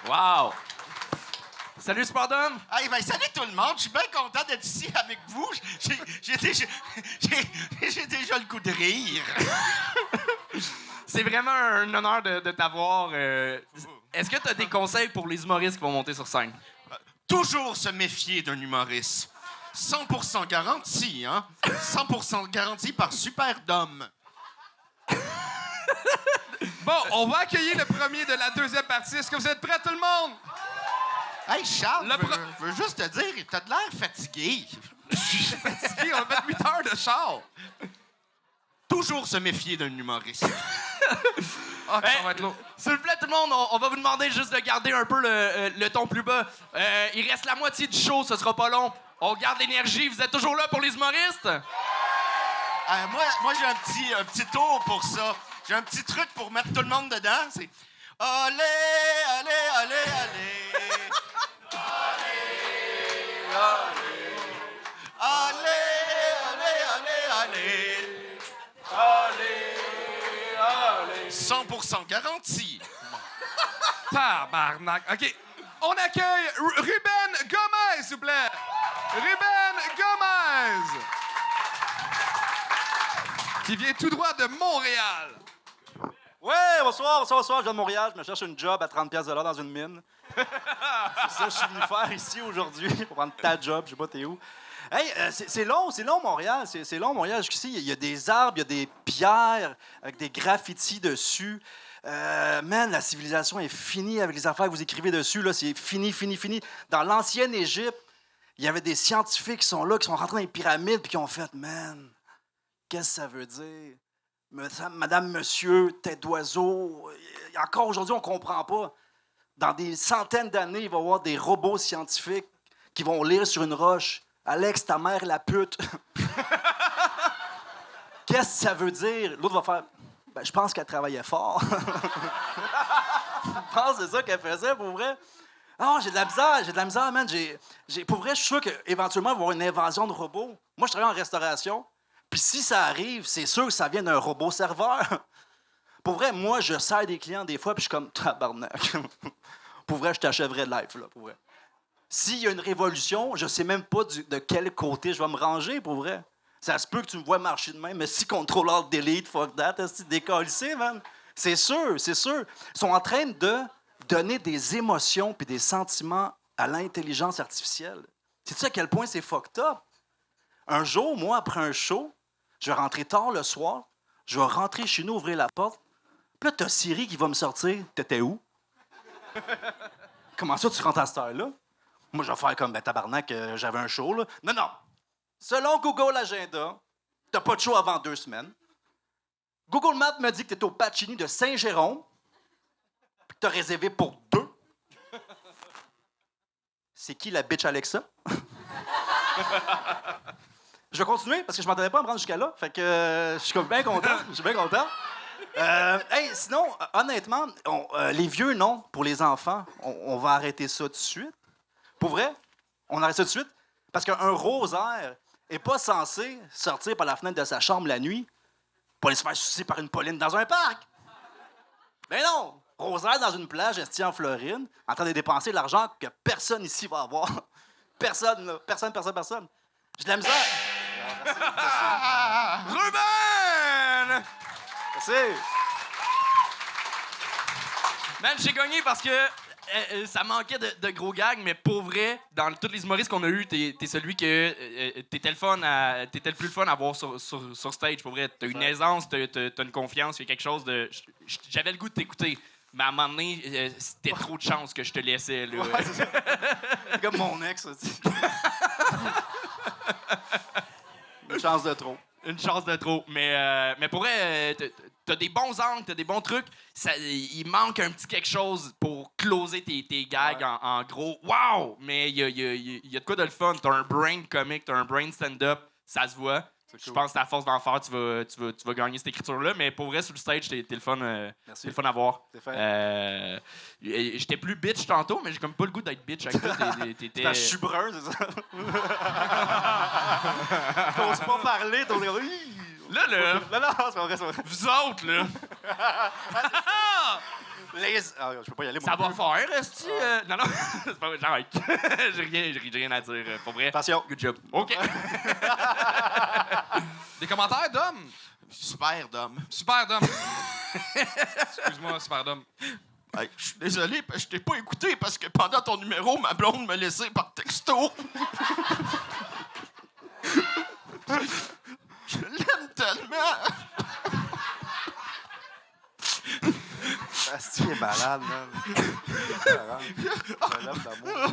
Wow! Salut Superdome! Hey, ben, salut tout le monde, je suis bien content d'être ici avec vous. J'ai déjà le coup de rire. C'est vraiment un honneur de t'avoir. Est-ce que tu as des conseils pour les humoristes qui vont monter sur scène? Toujours se méfier d'un humoriste. 100% garanti, hein? 100% garanti par Superdome. Bon, on va accueillir le premier de la 2e partie. Est-ce que vous êtes prêts, tout le monde? Hey, Charles, Le je veux juste te dire, t'as de l'air fatigué. Je suis fatigué, on a fait 8 heures de char. Toujours se méfier d'un humoriste. Ah, ça va être lourd. S'il vous plaît, tout le monde, on va vous demander juste de garder un peu le ton plus bas. Il reste la moitié du show, ce sera pas long. On garde l'énergie. Vous êtes toujours là pour les humoristes? Moi j'ai un petit tour pour ça. J'ai un petit truc pour mettre tout le monde dedans. C'est allez, allez, allez, allez. Allez, allez, allez, allez. 100% garanti. Tabarnak. OK. On accueille Ruben Gomez, s'il vous plaît. Ruben Gomez. Qui vient tout droit de Montréal. Ouais, bonsoir. Je viens de Montréal. Je me cherche une job à 30$ dans une mine. C'est ça que je suis venu faire ici aujourd'hui pour prendre ta job. Je sais pas, t'es où. Hey, c'est long, Montréal. C'est long, Montréal. Jusqu'ici, il y a des arbres, il y a des pierres avec des graffitis dessus. Man, la civilisation est finie avec les affaires que vous écrivez dessus. Là, c'est fini. Dans l'ancienne Égypte, il y avait des scientifiques qui sont là, qui sont rentrés dans les pyramides puis qui ont fait, man, qu'est-ce que ça veut dire? Madame, monsieur, tête d'oiseau. Encore aujourd'hui, on comprend pas. Dans des centaines d'années, il va y avoir des robots scientifiques qui vont lire sur une roche. Alex, ta mère, la pute. Qu'est-ce que ça veut dire? L'autre va faire. Ben, je pense qu'elle travaillait fort. Je pense que c'est ça qu'elle faisait, pour vrai. Non, j'ai de la misère, man. Pour vrai, je suis sûr qu'éventuellement, il va y avoir une invasion de robots. Moi, je travaille en restauration. Puis si ça arrive, c'est sûr que ça vient d'un robot serveur. Pour vrai, moi, je sers des clients des fois, puis je suis comme tabarnak. Pour vrai, je t'achèverais de life, là, pour vrai. S'il y a une révolution, je sais même pas de quel côté je vais me ranger, pour vrai. Ça se peut que tu me vois marcher de même, mais si contrôleur delete, fuck that, est-ce que tu décalissé, man? C'est sûr. Ils sont en train de donner des émotions puis des sentiments à l'intelligence artificielle. Sais-tu à quel point c'est fucked up? Un jour, moi, après un show, je vais rentrer tard le soir, je vais rentrer chez nous, ouvrir la porte, puis là, t'as Siri qui va me sortir. T'étais où? Comment ça, tu rentres à cette heure-là? Moi, je vais faire comme, tabarnak, j'avais un show, là. Non. Selon Google Agenda, t'as pas de show avant 2 semaines. Google Maps me dit que t'es au Pacini de Saint-Jérôme, puis que t'as réservé pour 2. C'est qui la bitch Alexa? Je vais continuer parce que je m'attendais pas à me rendre jusqu'à là. Fait que je suis bien content. Je suis bien content. Sinon, honnêtement, les vieux, non. Pour les enfants, on va arrêter ça tout de suite. Pour vrai, on arrête ça tout de suite. Parce qu'un rosaire est pas censé sortir par la fenêtre de sa chambre la nuit pour aller se faire sucer par une Pauline dans un parc. Ben non! Rosaire dans une plage estie en Floride, en train de dépenser de l'argent que personne ici va avoir. Personne, là. Personne. J'ai de la misère. Ruben! Merci. Man, j'ai gagné parce que ça manquait de gros gags, mais pour vrai, dans tous les humoristes qu'on a eus, t'es celui que t'étais le plus le fun à voir sur stage. Pour vrai, t'as une aisance, t'as une confiance, il y a quelque chose de... J'avais le goût de t'écouter. Mais à un moment donné, c'était trop de chance que je te laissais. Là. Ouais, c'est ça. C'est comme mon ex. Une chance de trop. Une chance de trop. Mais pour vrai, t'as des bons angles, t'as des bons trucs. Il manque un petit quelque chose pour closer tes gags en gros. Wow! Mais il y a de quoi de le fun. T'as un brain comique, t'as un brain stand-up. Ça se voit. Je pense que à force d'en faire, tu vas gagner cette écriture-là. Mais pour vrai, sur le stage, t'es le fun. T'es le fun à voir. J'étais plus bitch tantôt, mais j'ai comme pas le goût d'être bitch avec toi. Je suis brun, c'est ça? T'oses pas parler, t'oses... Là. Non, c'est pas vrai, c'est vrai. Vous autres, là. Je peux pas y aller, ça va faire, est-ce que... Non, c'est pas vrai, j'arrête. j'ai rien à dire. Pour vrai. Attention. Good job. OK. Des commentaires, Dom? Super, Dom. Super, Dom. Excuse-moi, Super Dom. Hey, je suis désolé, je t'ai pas écouté parce que pendant ton numéro, ma blonde me laissait par texto. Je l'aime tellement. Asti est malade, man. Je l'aime d'amour.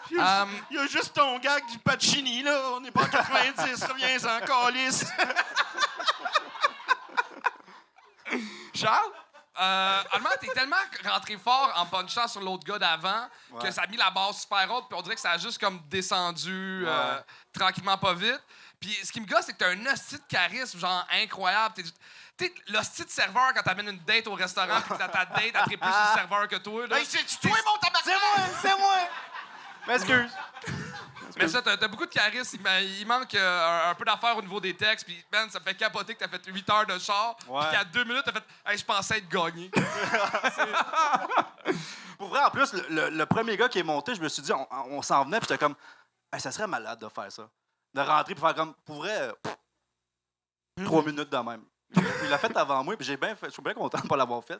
Il y a juste ton gag du Pacini, là. On n'est pas en 90, reviens-en, calice. Charles? Allemand, t'es tellement rentré fort en punchant sur l'autre gars d'avant que ça a mis la base super haute, puis on dirait que ça a juste comme descendu tranquillement, pas vite. Puis ce qui me gosse, c'est que t'as un hostie de charisme, genre incroyable. T'es l'hostie de serveur quand t'amènes une date au restaurant, puis que ta date, elle traite plus sur le serveur que toi. Là. Hey, c'est-tu toi, mon tabarnak? C'est moi! M'excuse. Mais ça, t'as beaucoup de charisme. Il manque un peu d'affaires au niveau des textes. Puis, man, ça me fait capoter que t'as fait 8 heures de char. Puis qu'à 2 minutes, t'as fait « Hey, je pensais être gagné. » Pour vrai, en plus, le premier gars qui est monté, je me suis dit, on s'en venait, puis j'étais comme hey, ça serait malade de faire ça. De rentrer, puis faire comme, pour vrai, 3 minutes de même. Il l'a fait avant moi, puis je suis bien content de ne pas l'avoir fait.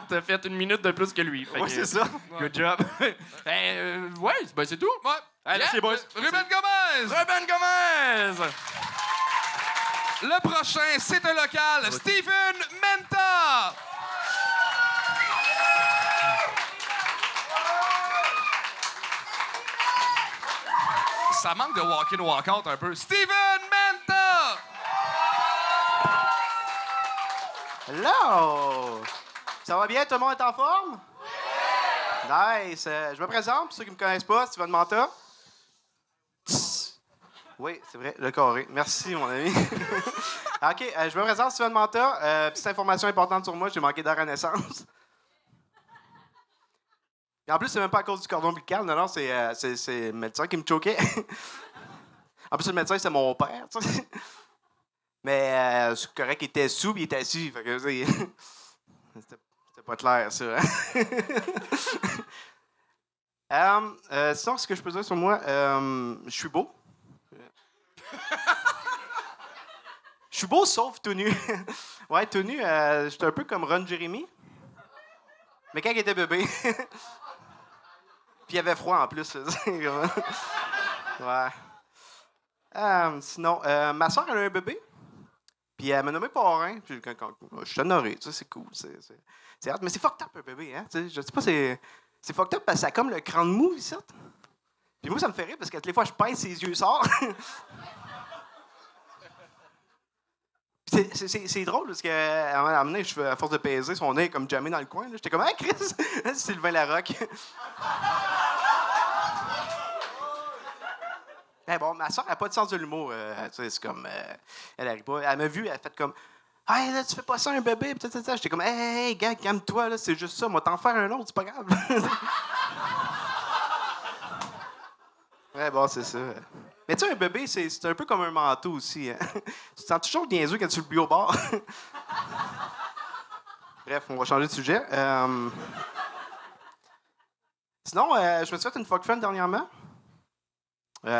T'as fait 1 minute de plus que lui. Oui, c'est ça. Good job. Ouais, c'est tout. Ouais. Hey, merci, boys. Ruben Gomez! Ruben Gomez! Le prochain, c'est un local, Stephen Menta! Ça manque de walk-in, walk-out un peu. Stephen Menta! Hello! Ça va bien? Tout le monde est en forme? Nice! Je me présente, pour ceux qui ne me connaissent pas, Steven Menta. Oui, c'est vrai, le carré. Merci, mon ami. OK, je me présente, Steven Menta. Petite information importante sur moi, j'ai manqué de la renaissance. Et en plus, c'est même pas à cause du cordon ombilical. Non, c'est le médecin qui me choquait. En plus, le médecin, c'est mon père, tu sais. Mais c'est correct, il était sous, puis il était assis. Fait que c'était pas clair, ça. Sinon, ce que je peux dire sur moi, je suis beau. Je Je suis beau sauf tout nu. Ouais, tout nu, j'étais un peu comme Ron Jeremy. Mais quand il était bébé. Puis il avait froid en plus. Ouais. Sinon, ma soeur, elle a un bébé. Puis elle m'a nommé parrain. Puis je suis honoré, tu sais, c'est cool. C'est hâte. Mais c'est fucked up, un bébé, hein. Tu sais, je sais pas, c'est fucked up parce que ça a comme le crâne mou, ici. Puis moi, ça me fait rire parce que toutes les fois, je pince, ses yeux sortent. C'est drôle parce qu'à un moment donné, à force de peser, son nez est comme jamais dans le coin. J'étais comme, hey Chris, c'est Sylvain Larocque. Mais bon, ma soeur n'a pas de sens de l'humour. C'est comme. Elle arrive pas. Elle m'a vu, elle a fait comme. Hey, là, tu fais pas ça un bébé. J'étais comme, hey, gars, calme-toi, là, c'est juste ça. Moi, t'en faire un autre, c'est pas grave. Ouais, bon, c'est ça. Mais tu sais, un bébé, c'est un peu comme un manteau aussi. Hein? Tu te sens toujours niaiseux quand tu le plies au bord. Bref, on va changer de sujet. Sinon, je me suis fait une fuck friend dernièrement.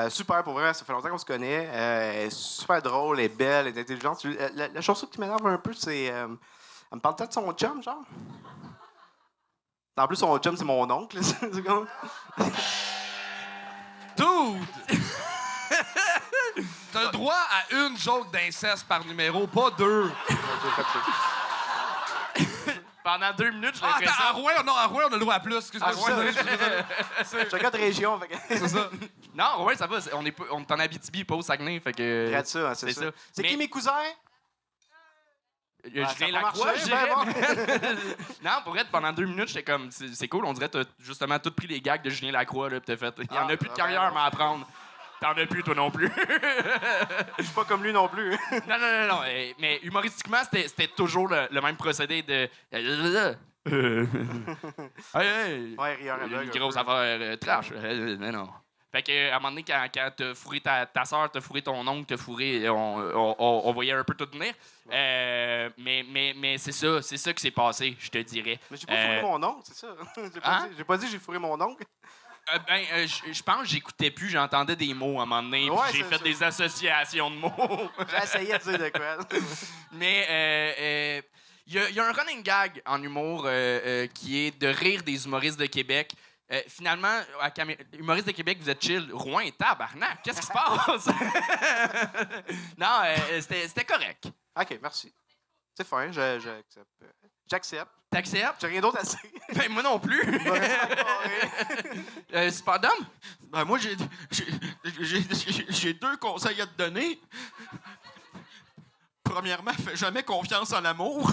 Super, pour vrai, ça fait longtemps qu'on se connaît. Elle est super drôle, elle est belle, elle est intelligente. La chose qui m'énerve un peu, c'est... elle me parle peut-être de son chum, genre. En plus, son chum, c'est mon oncle. C'est comme... Dude! T'as le droit à une joke d'inceste par numéro, pas deux. Pendant 2 minutes, je l'ai Attends, à Rouen, on a le droit à plus. Excuse-moi. Je suis un gars de région. C'est ça. Non, ouais, ça va. On est en Abitibi, pas au Saguenay. Fait que... Regarde ça, c'est ça. C'est qui mes cousins? Julien Lacroix, je dirais. Non, pour être pendant 2 minutes, j'étais comme, c'est cool, on dirait que t'as justement tout pris les gags de Julien Lacroix, là, pis t'as fait. Il y en a plus de carrière à apprendre. T'en as plus, toi non plus. Je suis pas comme lui non plus. Non. Mais humoristiquement, c'était toujours le même procédé de. Hey, ouais, rieur une grosse affaire trash. Mais non. Fait que, à un moment donné, quand t'as fourré ta soeur, t'as fourré ton oncle, t'as fourré. On voyait un peu tout venir. Mais c'est ça qui s'est passé, je te dirais. Mais j'ai pas fourré mon oncle, c'est ça. J'ai pas dit que j'ai fourré mon oncle. Je pense que j'écoutais plus, j'entendais des mots à un moment donné, ouais, j'ai fait des associations de mots. J'ai essayé de dire de quoi. Mais il y a un running gag en humour qui est de rire des humoristes de Québec. Finalement, humoriste de Québec, vous êtes chill. Rouen est tabarnak. Qu'est-ce qui se passe? Non, c'était correct. OK, merci. C'est fin, j'accepte. J'accepte. T'acceptes? J'ai rien d'autre à dire. Ben, moi non plus. Super Dom? Ben, moi, j'ai 2 conseils à te donner. Premièrement, fais jamais confiance en l'amour.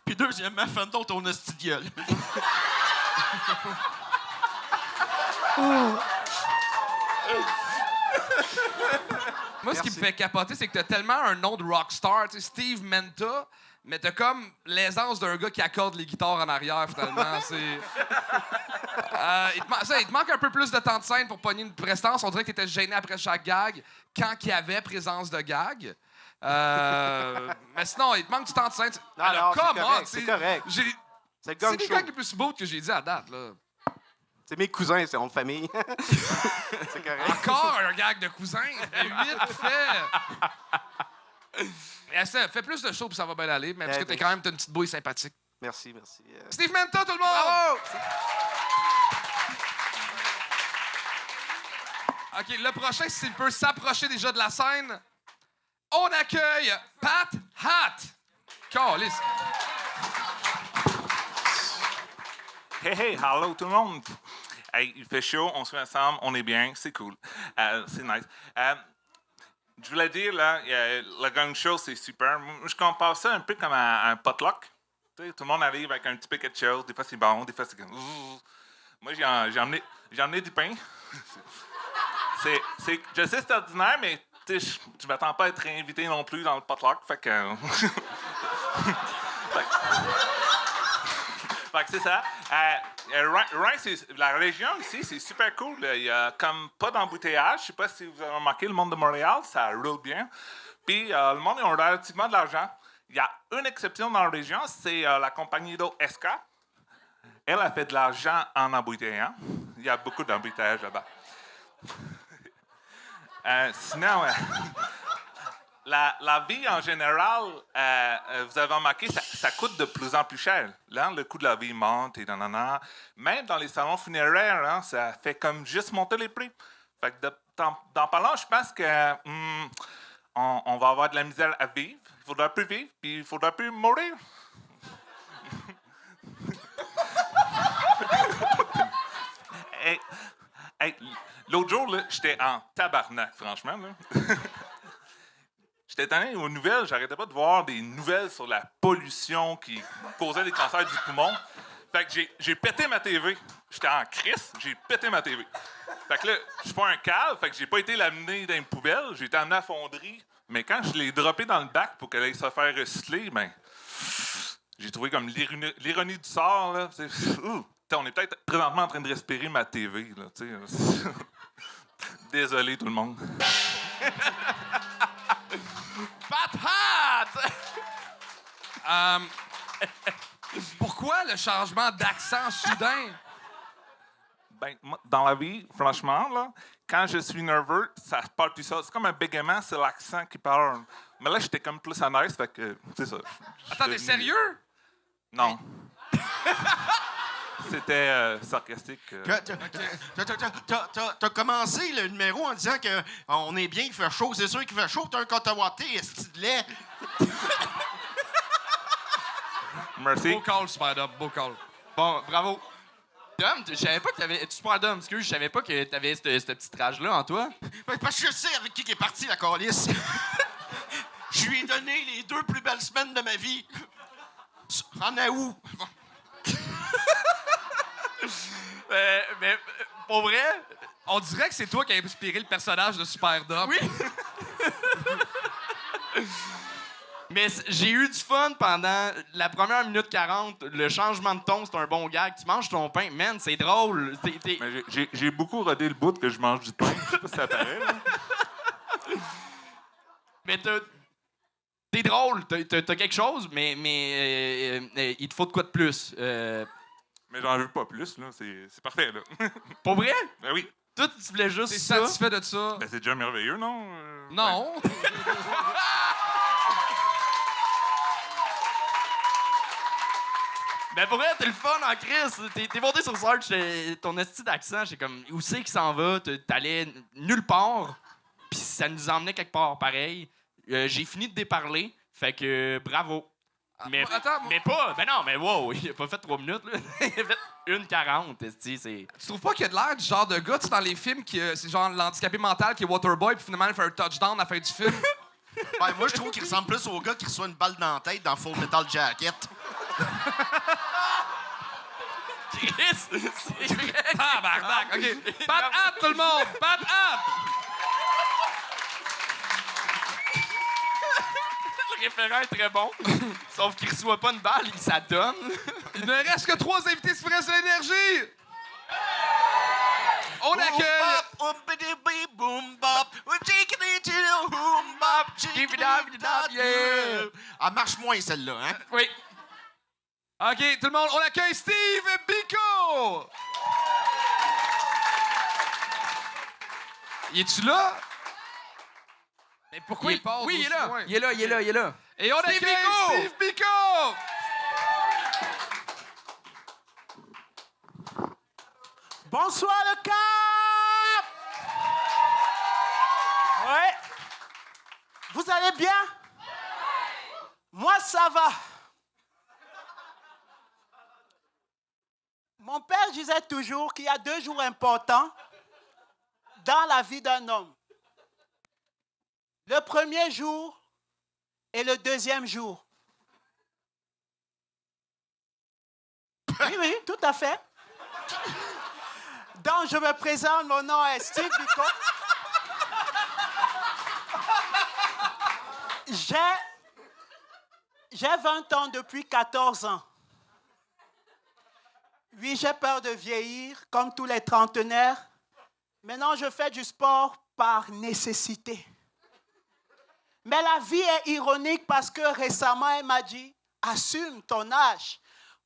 Puis deuxièmement, fais donc ton hostie de gueule. Moi, ce qui me fait capoter, c'est que t'as tellement un nom de rockstar, tu sais, Steve Menta, mais t'as comme l'aisance d'un gars qui accorde les guitares en arrière, finalement. Il te manque un peu plus de temps de scène pour pogner une prestance. On dirait que t'étais gêné après chaque gag, quand il y avait présence de gag. Mais sinon, il te manque du temps de scène. Non, c'est correct. C'est les gags les plus beaux que j'ai dit à date, là. C'est mes cousins, c'est en famille. C'est correct. Encore un gag de cousin. 8 fait. Fais plus de shows puis ça va bien aller, mais parce que t'as une petite bouille sympathique. Merci. Steve Menta, tout le monde! Bravo! OK, le prochain, s'il peut s'approcher déjà de la scène, on accueille Pat Hat. Calice. Hey, hello tout le monde. Hey, il fait chaud, on se met ensemble, on est bien, c'est cool. C'est nice. Je voulais dire, là, le gang show, c'est super. Je compare ça un peu comme un potluck. Tu sais, tout le monde arrive avec un petit paquet de choses. Des fois, c'est bon, des fois, c'est comme... Moi, j'ai emmené du pain. Je sais, c'est ordinaire, mais je m'attends pas à être invité non plus dans le potluck. Fait que... Fait que c'est ça. La région ici, c'est super cool. Il y a comme pas d'embouteillage. Je sais pas si vous avez remarqué, le monde de Montréal, ça roule bien. Puis le monde, ils ont relativement de l'argent. Il y a une exception dans la région, c'est la compagnie d'eau SK. Elle a fait de l'argent en embouteillant. Il y a beaucoup d'embouteillage là-bas. Sinon, la vie en général, vous avez remarqué, ça coûte de plus en plus cher. Là, le coût de la vie monte et nanana. Même dans les salons funéraires, hein, ça fait comme juste monter les prix. Fait que dans pas long, je pense que on va avoir de la misère à vivre. Il faudra plus vivre, puis il faudra plus mourir. Hey, l'autre jour, là, j'étais en tabarnak, franchement. Là. J'étais tanné aux nouvelles. J'arrêtais pas de voir des nouvelles sur la pollution qui causait des cancers du poumon. Fait que j'ai pété ma TV. J'étais en crise, j'ai pété ma TV. Fait que là, je suis pas un cave, fait que j'ai pas été l'amener dans une poubelle. J'ai été amené à la fonderie. Mais quand je l'ai droppé dans le bac pour qu'elle aille se faire recycler, ben, j'ai trouvé comme l'ironie du sort, là. On est peut-être présentement en train de respirer ma TV, là, tu sais. Désolé, tout le monde. Patate! Pourquoi le changement d'accent soudain? Ben, dans la vie, franchement, là, quand je suis nerveux, ça parle plus ça. C'est comme un bégaiement, c'est l'accent qui parle. Mais là, j'étais comme plus à l'aise, fait que, c'est ça. Attends, t'es sérieux? Non. C'était sarcastique. T'as commencé le numéro en disant qu'on est bien, qu'il fait chaud. C'est sûr qu'il fait chaud. T'as un cotawaté, est-ce de lait? Merci. Beau call, Super-Dom, beau call. Bon, bravo. Dom, je savais pas que t'avais... Super-Dom, excuse, je savais pas que t'avais cette petite rage-là en toi. Parce que je sais avec qui est parti, la calice. Je lui ai donné les 2 plus belles semaines de ma vie. En août. Mais pour vrai, on dirait que c'est toi qui as inspiré le personnage de Super-Dom. Oui! Mais j'ai eu du fun pendant la première minute 40. Le changement de ton, c'est un bon gag. Tu manges ton pain. Man, c'est drôle. Mais j'ai beaucoup rodé le bout que je mange du pain. Je sais pas si ça paraît, là. Mais t'es drôle. T'as quelque chose, mais il te faut de quoi de plus. Mais j'en veux pas plus, là. C'est parfait, là. Pour vrai? Ben oui. Toi, tu voulais juste T'es ça. satisfait de ça? Ben c'est déjà merveilleux, non? Non. Ben pour vrai, t'es le fun en crise. T'es monté sur Search, ton esti d'accent, j'ai comme, où c'est qu'il s'en va? T'allais nulle part, puis ça nous emmenait quelque part pareil. J'ai fini de déparler, fait que bravo. Mais, mais pas, ben non, mais wow, il a pas fait 3 minutes, là. Il a fait 1:40, esti, c'est... Tu trouves pas qu'il a de l'air du genre de gars, tu sais, dans les films, c'est genre l'handicapé mental qui est Waterboy, puis finalement il fait un touchdown à la fin du film? Ben, moi, je trouve qu'il ressemble plus au gars qui reçoit une balle dans la tête dans Full Metal Jacket. Chris, c'est vrai. Tabarnak, OK. Pat hâte, tout le monde! Pat hâte! Le référent est très bon, sauf qu'il reçoit pas une balle, il s'adonne. Il ne reste que 3 invités sur Reste de l'énergie! On accueille... Elle marche moins, celle-là, hein? Oui. OK, tout le monde, on accueille Steve Biko! Il est-tu là? Mais pourquoi il part? Oui, il est là. Il est là, il est là, il est là. Et on accueille Steve Biko! Bonsoir le Cap! Ouais. Vous allez bien? Moi, ça va. Mon père disait toujours qu'il y a 2 jours importants dans la vie d'un homme. Le premier jour et le deuxième jour. Oui, oui, tout à fait. Donc, je me présente, mon nom est Steve Biko. J'ai 20 ans depuis 14 ans. Oui, j'ai peur de vieillir, comme tous les trentenaires. Maintenant, je fais du sport par nécessité. Mais la vie est ironique parce que récemment, elle m'a dit, assume ton âge.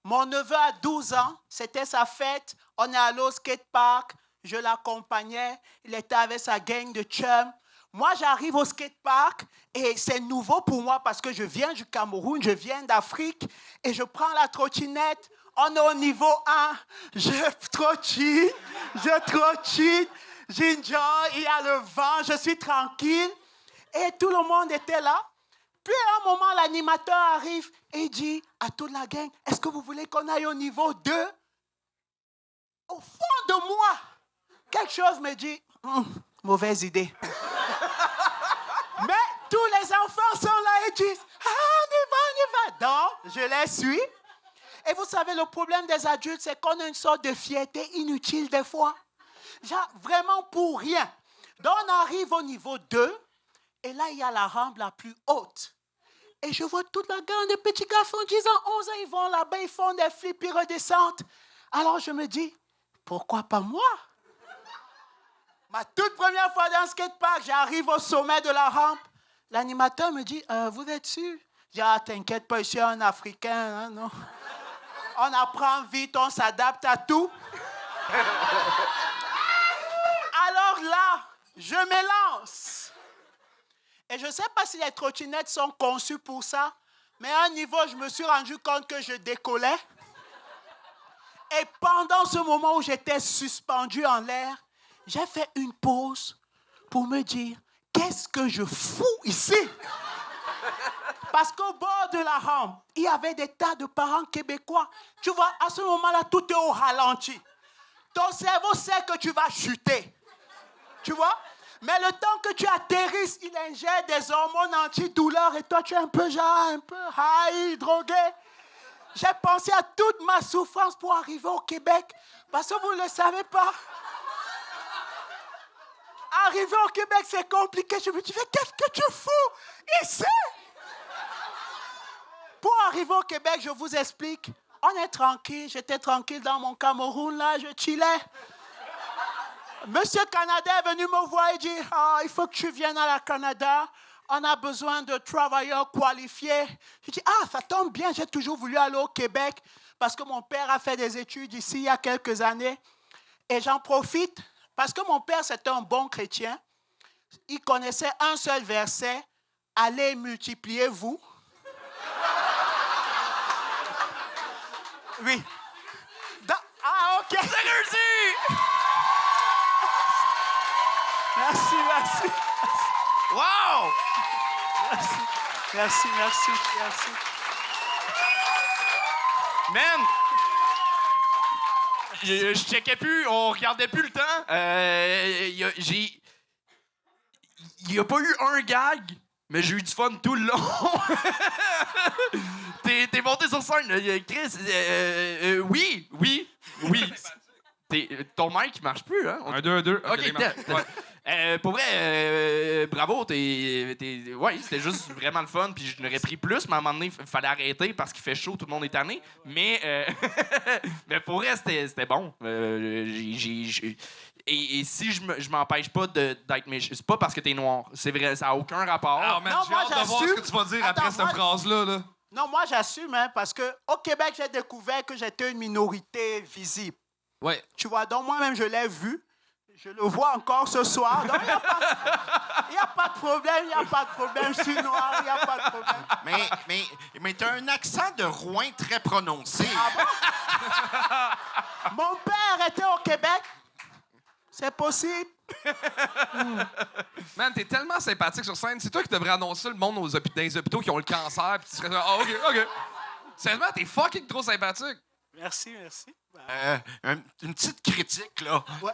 Mon neveu a 12 ans, c'était sa fête, on est allé au skatepark, je l'accompagnais. Il était avec sa gang de chums. Moi, j'arrive au skatepark et c'est nouveau pour moi parce que je viens du Cameroun, je viens d'Afrique et je prends la trottinette. On est au niveau 1. Je trottine, j'enjoy, il y a le vent, je suis tranquille. Et tout le monde était là. Puis à un moment, l'animateur arrive et il dit à toute la gang, est-ce que vous voulez qu'on aille au niveau 2? Au fond de moi, quelque chose me dit, mauvaise idée. Mais tous les enfants sont là et disent, on y va. Donc, je les suis. Et vous savez, le problème des adultes, c'est qu'on a une sorte de fierté inutile des fois. Genre, vraiment pour rien. Donc, on arrive au niveau 2, et là, il y a la rampe la plus haute. Et je vois toute la gang de petits garçons, 10 ans, 11 ans, ils vont là-bas, ils font des flips, ils redescendent. Alors, je me dis, pourquoi pas moi? Ma toute première fois dans le skatepark, j'arrive au sommet de la rampe. L'animateur me dit, vous êtes sûr? Je dis, t'inquiète pas, je suis un Africain, hein, non? On apprend vite, on s'adapte à tout. Alors là, je m'élance. Et je ne sais pas si les trottinettes sont conçues pour ça, mais à un niveau, je me suis rendu compte que je décollais. Et pendant ce moment où j'étais suspendu en l'air, j'ai fait une pause pour me dire, qu'est-ce que je fous ici? Parce qu'au bord de la rampe, il y avait des tas de parents québécois. Tu vois, à ce moment-là, tout est au ralenti. Ton cerveau sait que tu vas chuter. Tu vois? Mais le temps que tu atterrisses, il ingère des hormones antidouleurs et toi, tu es un peu high, drogué. J'ai pensé à toute ma souffrance pour arriver au Québec. Parce que vous ne le savez pas. Arriver au Québec, c'est compliqué. Je me dis, mais qu'est-ce que tu fous ici? Pour arriver au Québec, je vous explique. On est tranquille. J'étais tranquille dans mon Cameroun, là, je chillais. Monsieur Canada est venu me voir et dit, il faut que tu viennes à la Canada. On a besoin de travailleurs qualifiés. Je dis, ça tombe bien, j'ai toujours voulu aller au Québec parce que mon père a fait des études ici il y a quelques années. Et j'en profite parce que mon père, c'était un bon chrétien. Il connaissait un seul verset, « Allez, multipliez-vous ». Oui. OK. C'est réussi! Merci. Wow! Merci. Man! Je checkais plus, on regardait plus le temps. Il n'y a pas eu un gag, mais j'ai eu du fun tout le long. T'es monté sur scène, Chris. Oui. Ton mic, il marche plus, hein? 1, 2, 2. OK, pour vrai, bravo. Ouais, c'était juste vraiment le fun. Puis je l'aurais pris plus, mais à un moment donné, il fallait arrêter parce qu'il fait chaud, tout le monde est tanné. Mais, mais pour vrai, c'était bon. Et si je m'empêche pas d'être méchant, c'est pas parce que t'es noir. C'est vrai, ça n'a aucun rapport. Alors, man, j'ai hâte de voir ce que tu vas dire après cette phrase-là. Là. Non, moi, j'assume, hein, parce qu'au Québec, j'ai découvert que j'étais une minorité visible. Ouais. Tu vois, donc moi-même, je l'ai vu. Je le vois encore ce soir. Donc, il n'y a pas de problème. Je suis noir, il n'y a pas de problème. Mais tu as un accent de Rouen très prononcé. Ah bon? Mon père était au Québec. C'est possible. Man, t'es tellement sympathique sur scène. C'est toi qui devrais annoncer le monde dans les hôpitaux qui ont le cancer. Puis tu serais OK. Sérieusement, t'es fucking trop sympathique. Merci. Une petite critique, là. Ouais.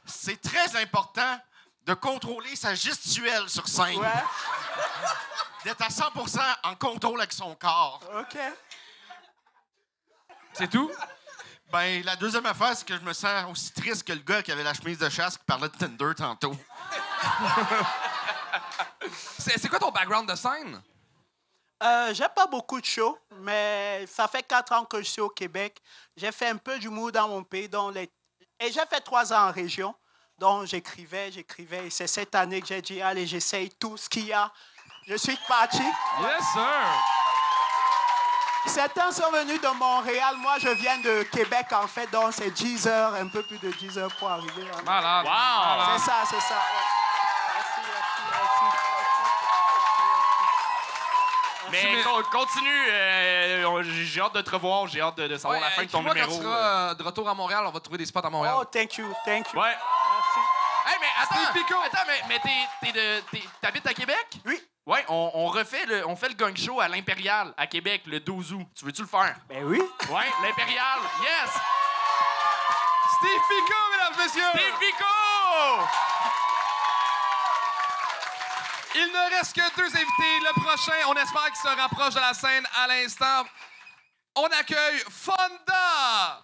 C'est très important de contrôler sa gestuelle sur scène. Ouais. D'être à 100% en contrôle avec son corps. OK. C'est tout? Ben, la deuxième affaire, c'est que je me sens aussi triste que le gars qui avait la chemise de chasse qui parlait de Tinder tantôt. C'est quoi ton background de scène? J'ai pas beaucoup de shows, mais ça fait 4 ans que je suis au Québec. J'ai fait un peu d'humour dans mon pays. Et j'ai fait 3 ans en région. Donc, j'écrivais. Et c'est cette année que j'ai dit, allez, j'essaye tout ce qu'il y a. Je suis parti. Yes, sir! Certains sont venus de Montréal. Moi, je viens de Québec, en fait. Donc, c'est 10 heures, un peu plus de 10 heures pour arriver. Malade. Wow! C'est ça, c'est ça. Mais continue. J'ai hâte de te revoir. J'ai hâte de savoir la fin de ton écris-moi numéro. Quand tu seras de retour à Montréal, on va trouver des spots à Montréal. Oh, thank you. Ouais. Merci. Hey, mais attends, t'habites à Québec? Oui. Ouais, on fait le gang show à l'Impérial, à Québec, le 12 août. Tu veux-tu le faire? Ben oui. Ouais, l'Impérial. Yes! Steve Pico, mesdames, messieurs! Steve Pico! Il ne reste que 2 invités. Le prochain, on espère qu'il se rapproche de la scène à l'instant. On accueille Fonda!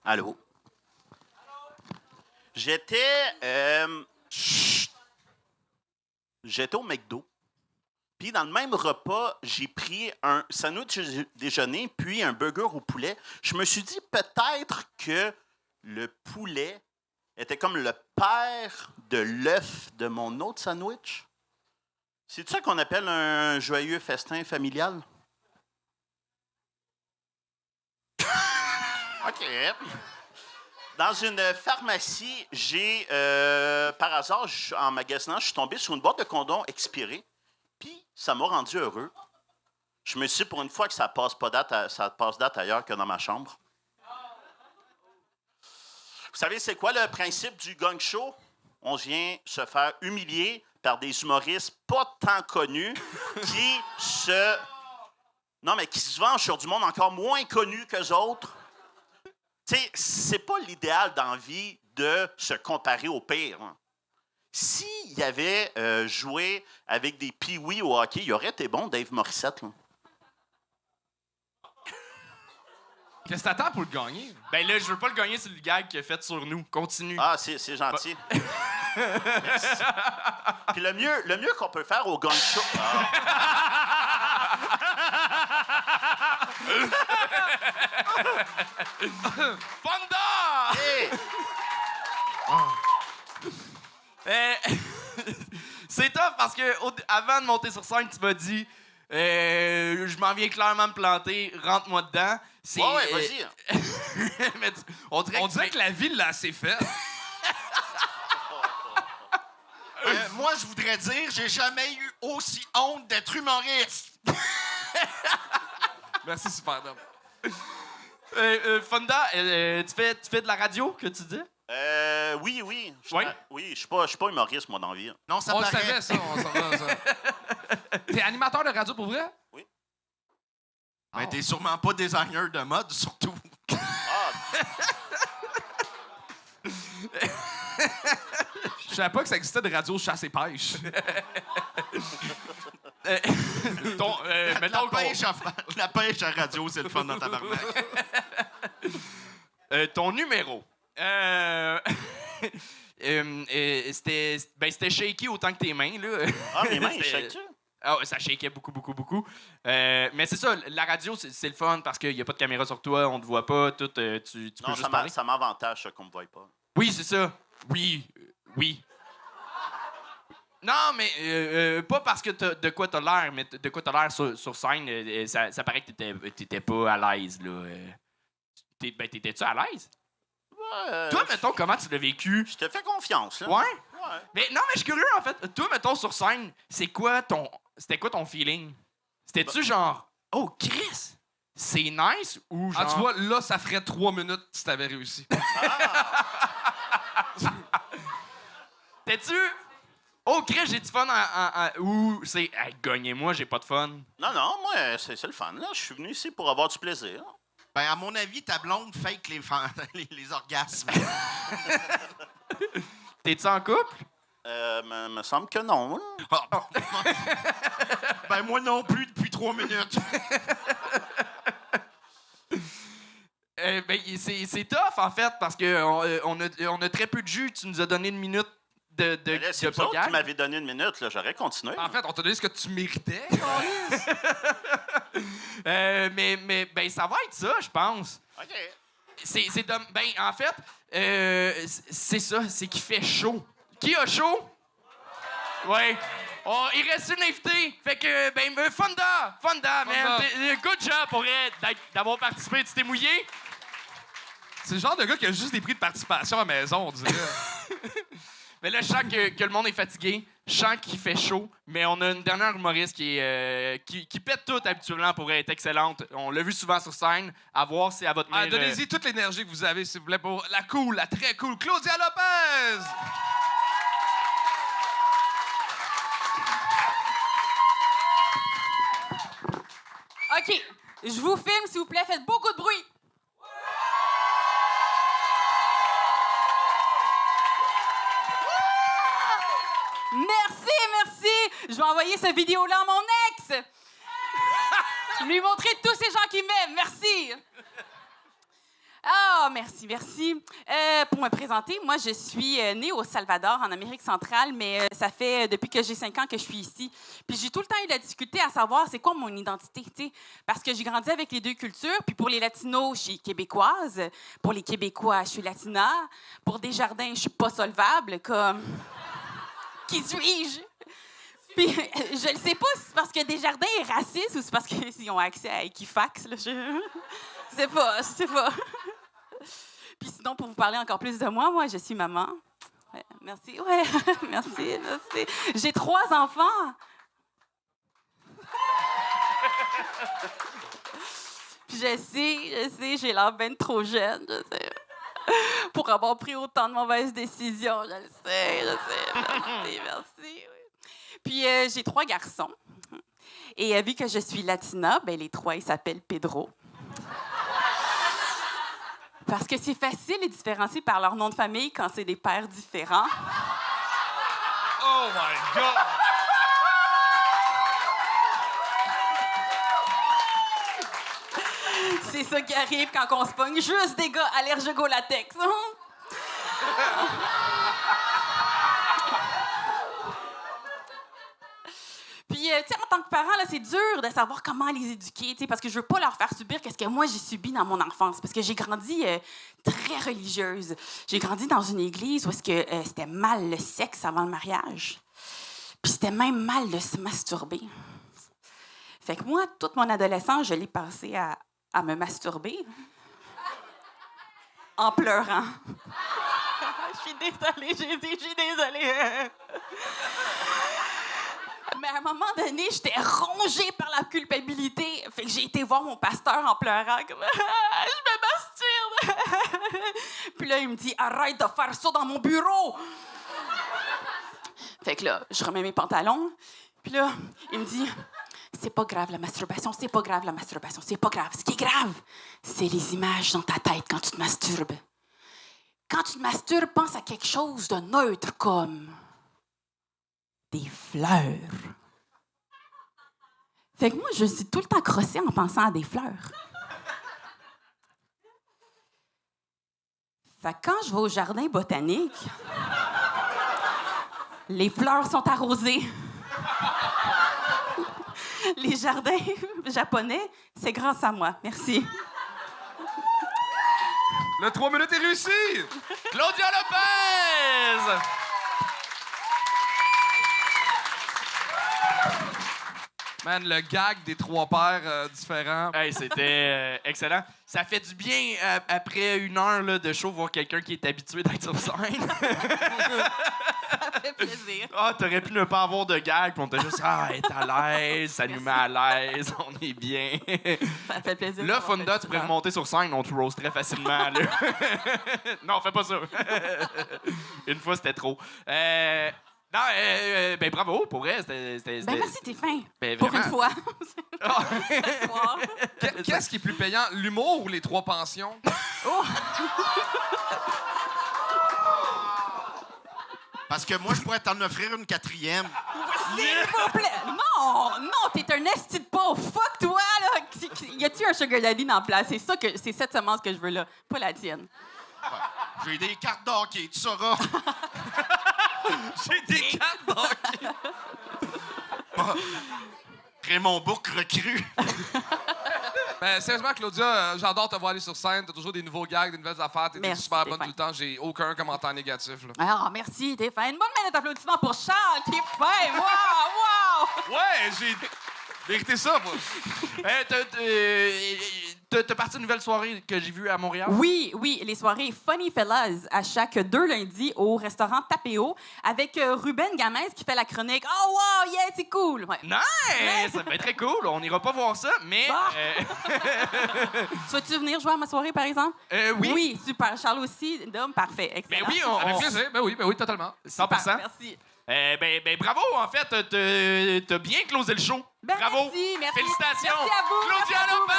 Allô? J'étais au McDo. Puis dans le même repas, j'ai pris un sandwich déjeuner puis un burger au poulet. Je me suis dit peut-être que le poulet était comme le père de l'œuf de mon autre sandwich. C'est ça qu'on appelle un joyeux festin familial? OK. Dans une pharmacie, j'ai, par hasard, en magasinant, je suis tombé sur une boîte de condoms expirée. Puis, ça m'a rendu heureux. Je me suis dit, pour une fois que ça passe date ailleurs que dans ma chambre. Vous savez, c'est quoi le principe du gang show? On vient se faire humilier par des humoristes pas tant connus qui se vengent sur du monde encore moins connu qu'eux autres. Tu sais, c'est pas l'idéal dans la vie de se comparer au pire. Hein. S'il avait joué avec des pee-wee au hockey, il aurait été bon, Dave Morissette. Là. Qu'est-ce que t'attends pour le gagner? Ben là, je veux pas le gagner, c'est le gag qu'il a fait sur nous. Continue. Ah, c'est gentil. Merci. Puis le mieux qu'on peut faire au gang show... Fonda! Hey! C'est tough parce que avant de monter sur scène, tu m'as dit je m'en viens clairement me planter, rentre-moi dedans. Ouais, vas-y. Mais on dirait que la ville l'a assez faite. Moi, je voudrais dire, j'ai jamais eu aussi honte d'être humoriste. Merci, super Dom. Fonda, tu fais de la radio, que tu dis? Oui. Je suis pas humoriste, moi, dans la vie. Non, ça paraît. On le savait, ça. On savait, ça. T'es animateur de radio pour vrai? Oui. Oh. Mais t'es sûrement pas designer de mode, surtout. Je savais pas que ça existait de radio chasse et pêche. La pêche à radio, c'est le fun dans ta tabarnak. Ton numéro. C'était shaky autant que tes mains, là. Ah, mes mains, shake-tu? Ah, ça shakeait beaucoup. Mais c'est ça, la radio, c'est le fun parce qu'il n'y a pas de caméra sur toi, on te voit pas, tu peux juste parler. Ça m'avantage, ça, qu'on me voit pas. Oui, c'est ça. Oui. Non, mais pas parce que de quoi t'as l'air, mais de quoi t'as l'air sur scène, ça paraît que t'étais pas à l'aise, là. T'étais-tu à l'aise? Toi, mettons, comment tu l'as vécu? Je te fais confiance, là. Ouais? Mais non, mais je suis curieux, en fait. Toi, mettons, sur scène, c'était quoi ton feeling? C'était-tu genre, oh, Chris, c'est nice ou genre... Ah, tu vois, là, ça ferait 3 minutes si t'avais réussi. T'es-tu... Oh, Chris, j'ai du fun ou c'est, hey, gagnez-moi, j'ai pas de fun? Non, moi, c'est le fun, là. Je suis venu ici pour avoir du plaisir. Ben, à mon avis, ta blonde fake les orgasmes. T'es-tu en couple? Me semble que non. Ben, moi non plus depuis 3 minutes. C'est tough, en fait, parce qu'on a très peu de jus. Tu nous as donné une minute de c'est vous autres qui m'avez donné une minute, là. J'aurais continué. En fait, on t'a donné ce que tu méritais. Mais ça va être ça, je pense. OK. Ben, en fait, c'est ça, c'est qu'il fait chaud. Qui a chaud? Ouais. Oh, il reste une invitée. Fait que, Fonda, man. Good job pour elle d'avoir participé. Tu t'es mouillé? C'est le genre de gars qui a juste des prix de participation à la maison, on dirait. Mais là, je sens que le monde est fatigué. Je sens qu'il fait chaud. Mais on a une dernière humoriste qui pète tout habituellement pour être excellente. On l'a vu souvent sur scène. À voir si à votre mère... Donnez-y toute l'énergie que vous avez, s'il vous plaît, pour la cool, la très cool Claudia Lopez! OK. Je vous filme, s'il vous plaît. Faites beaucoup de bruit. Merci. Je vais envoyer cette vidéo-là à mon ex. Lui montrer tous ces gens qui m'aiment. Merci. Ah, merci. Pour me présenter, moi, je suis née au Salvador, en Amérique centrale, mais ça fait depuis que j'ai 5 ans que je suis ici. Puis j'ai tout le temps eu la difficulté à savoir c'est quoi mon identité, tu sais, parce que j'ai grandi avec les deux cultures. Puis pour les Latinos, je suis québécoise. Pour les Québécois, je suis latina. Pour Desjardins, je suis pas solvable, comme... Qui suis-je? Puis, je le sais pas si c'est parce que Desjardins est raciste ou c'est parce qu'ils ont accès à Equifax. Là, je sais pas. Puis sinon, pour vous parler encore plus de moi, je suis maman. Ouais, merci. Ouais, merci. J'ai 3 enfants. Puis je sais, j'ai l'air bien trop jeune, je sais. Pour avoir pris autant de mauvaises décisions, je le sais. Merci. Oui. Puis j'ai 3 garçons. Et vu que je suis latina, les 3, ils s'appellent Pedro. Parce que c'est facile de les différencier par leur nom de famille quand c'est des pères différents. Oh my God! C'est ça qui arrive quand on se pogne juste des gars allergiques au latex. Puis, tu sais, en tant que parent, là, c'est dur de savoir comment les éduquer, tu sais, parce que je veux pas leur faire subir ce que moi, j'ai subi dans mon enfance. Parce que j'ai grandi très religieuse. J'ai grandi dans une église où c'était mal le sexe avant le mariage. Puis c'était même mal de se masturber. Fait que moi, toute mon adolescence, je l'ai passée à me masturber en pleurant. Je suis désolée. Mais à un moment donné, j'étais rongée par la culpabilité. Fait que j'ai été voir mon pasteur en pleurant. Comme, je me masturbe. Puis là, il me dit, arrête de faire ça dans mon bureau. Fait que là, je remets mes pantalons. Puis là, il me dit, c'est pas grave la masturbation. C'est pas grave. Ce qui est grave, c'est les images dans ta tête quand tu te masturbes. Quand tu te masturbes, pense à quelque chose de neutre comme des fleurs. Fait que moi, je suis tout le temps crossée en pensant à des fleurs. Fait que quand je vais au jardin botanique, les fleurs sont arrosées. Les jardins japonais, c'est grâce à moi. Merci. Le 3 minutes est réussi! Claudia Lopez! Man, le gag des 3 pères différents. Hey, c'était excellent. Ça fait du bien, après 1 heure là, de show, voir quelqu'un qui est habitué d'être sur scène. Ça fait plaisir. Ah, t'aurais pu ne pas avoir de gag, puis on t'a juste, être à l'aise, ça nous met à l'aise, on est bien. Ça fait plaisir. Là, Fonda, tu pourrais remonter sur scène, on te roast très facilement. Là. Non, fais pas ça. Une fois, c'était trop. Non, bravo, pour vrai. Merci, t'es fin. Pour vraiment. une fois. Qu'est-ce qui est plus payant, l'humour ou les 3 pensions? Oh. Parce que moi, je pourrais t'en offrir une 4e. S'il vous plaît. Non, t'es un esti de pauvre. Fuck toi, là. Y a-tu un sugar daddy dans la place? C'est cette semence que je veux, là. Pas la tienne. Ouais. J'ai des cartes d'hockey, tu sauras. J'ai des cartes d'hockey. Raymond Bourque recrue. Ben, sérieusement, Claudia, j'adore te voir aller sur scène. T'as toujours des nouveaux gags, des nouvelles affaires. T'es Merci, super bonne Stéphane. tout le temps. J'ai aucun commentaire négatif. Là. Alors, merci, Stéphane. Une bonne minute d'applaudissement pour Charles qui fait. Wow! Ouais, j'ai mérité ça, moi. T'as parti une nouvelle soirée que j'ai vue à Montréal? Oui, les soirées Funny Fellas à chaque 2 lundis au restaurant Tapéo avec Ruben Gamez qui fait la chronique. Oh, wow, yeah, c'est cool. Ouais. Nice! Ça va être très cool. On n'ira pas voir ça, mais... Souhaites-tu venir jouer à ma soirée, par exemple? Oui. Oui, super. Charles aussi, Dom, parfait. Excellent. Mais oui, Avec plaisir. Ben oui, totalement. 100%. Merci. Ben, bravo, en fait, t'as bien closé le show. Bravo. Merci. Félicitations. Merci à vous. Claudia Merci à vous. Lopez!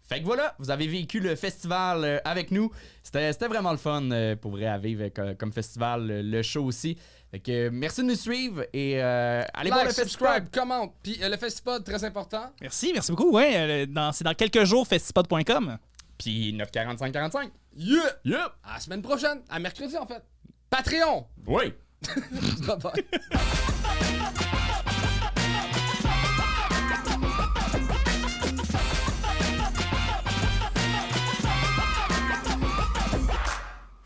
Fait que voilà, vous avez vécu le festival avec nous. C'était vraiment le fun pour vrai à vivre comme festival, le show aussi. Fait que merci de nous suivre et allez voir le festival. subscribe, commente. Puis le festival, très important. Merci beaucoup. Ouais, c'est dans quelques jours, festipod.com. Puis 94545. Yeah! À la semaine prochaine, à mercredi en fait. Patreon! Oui! Bye bye.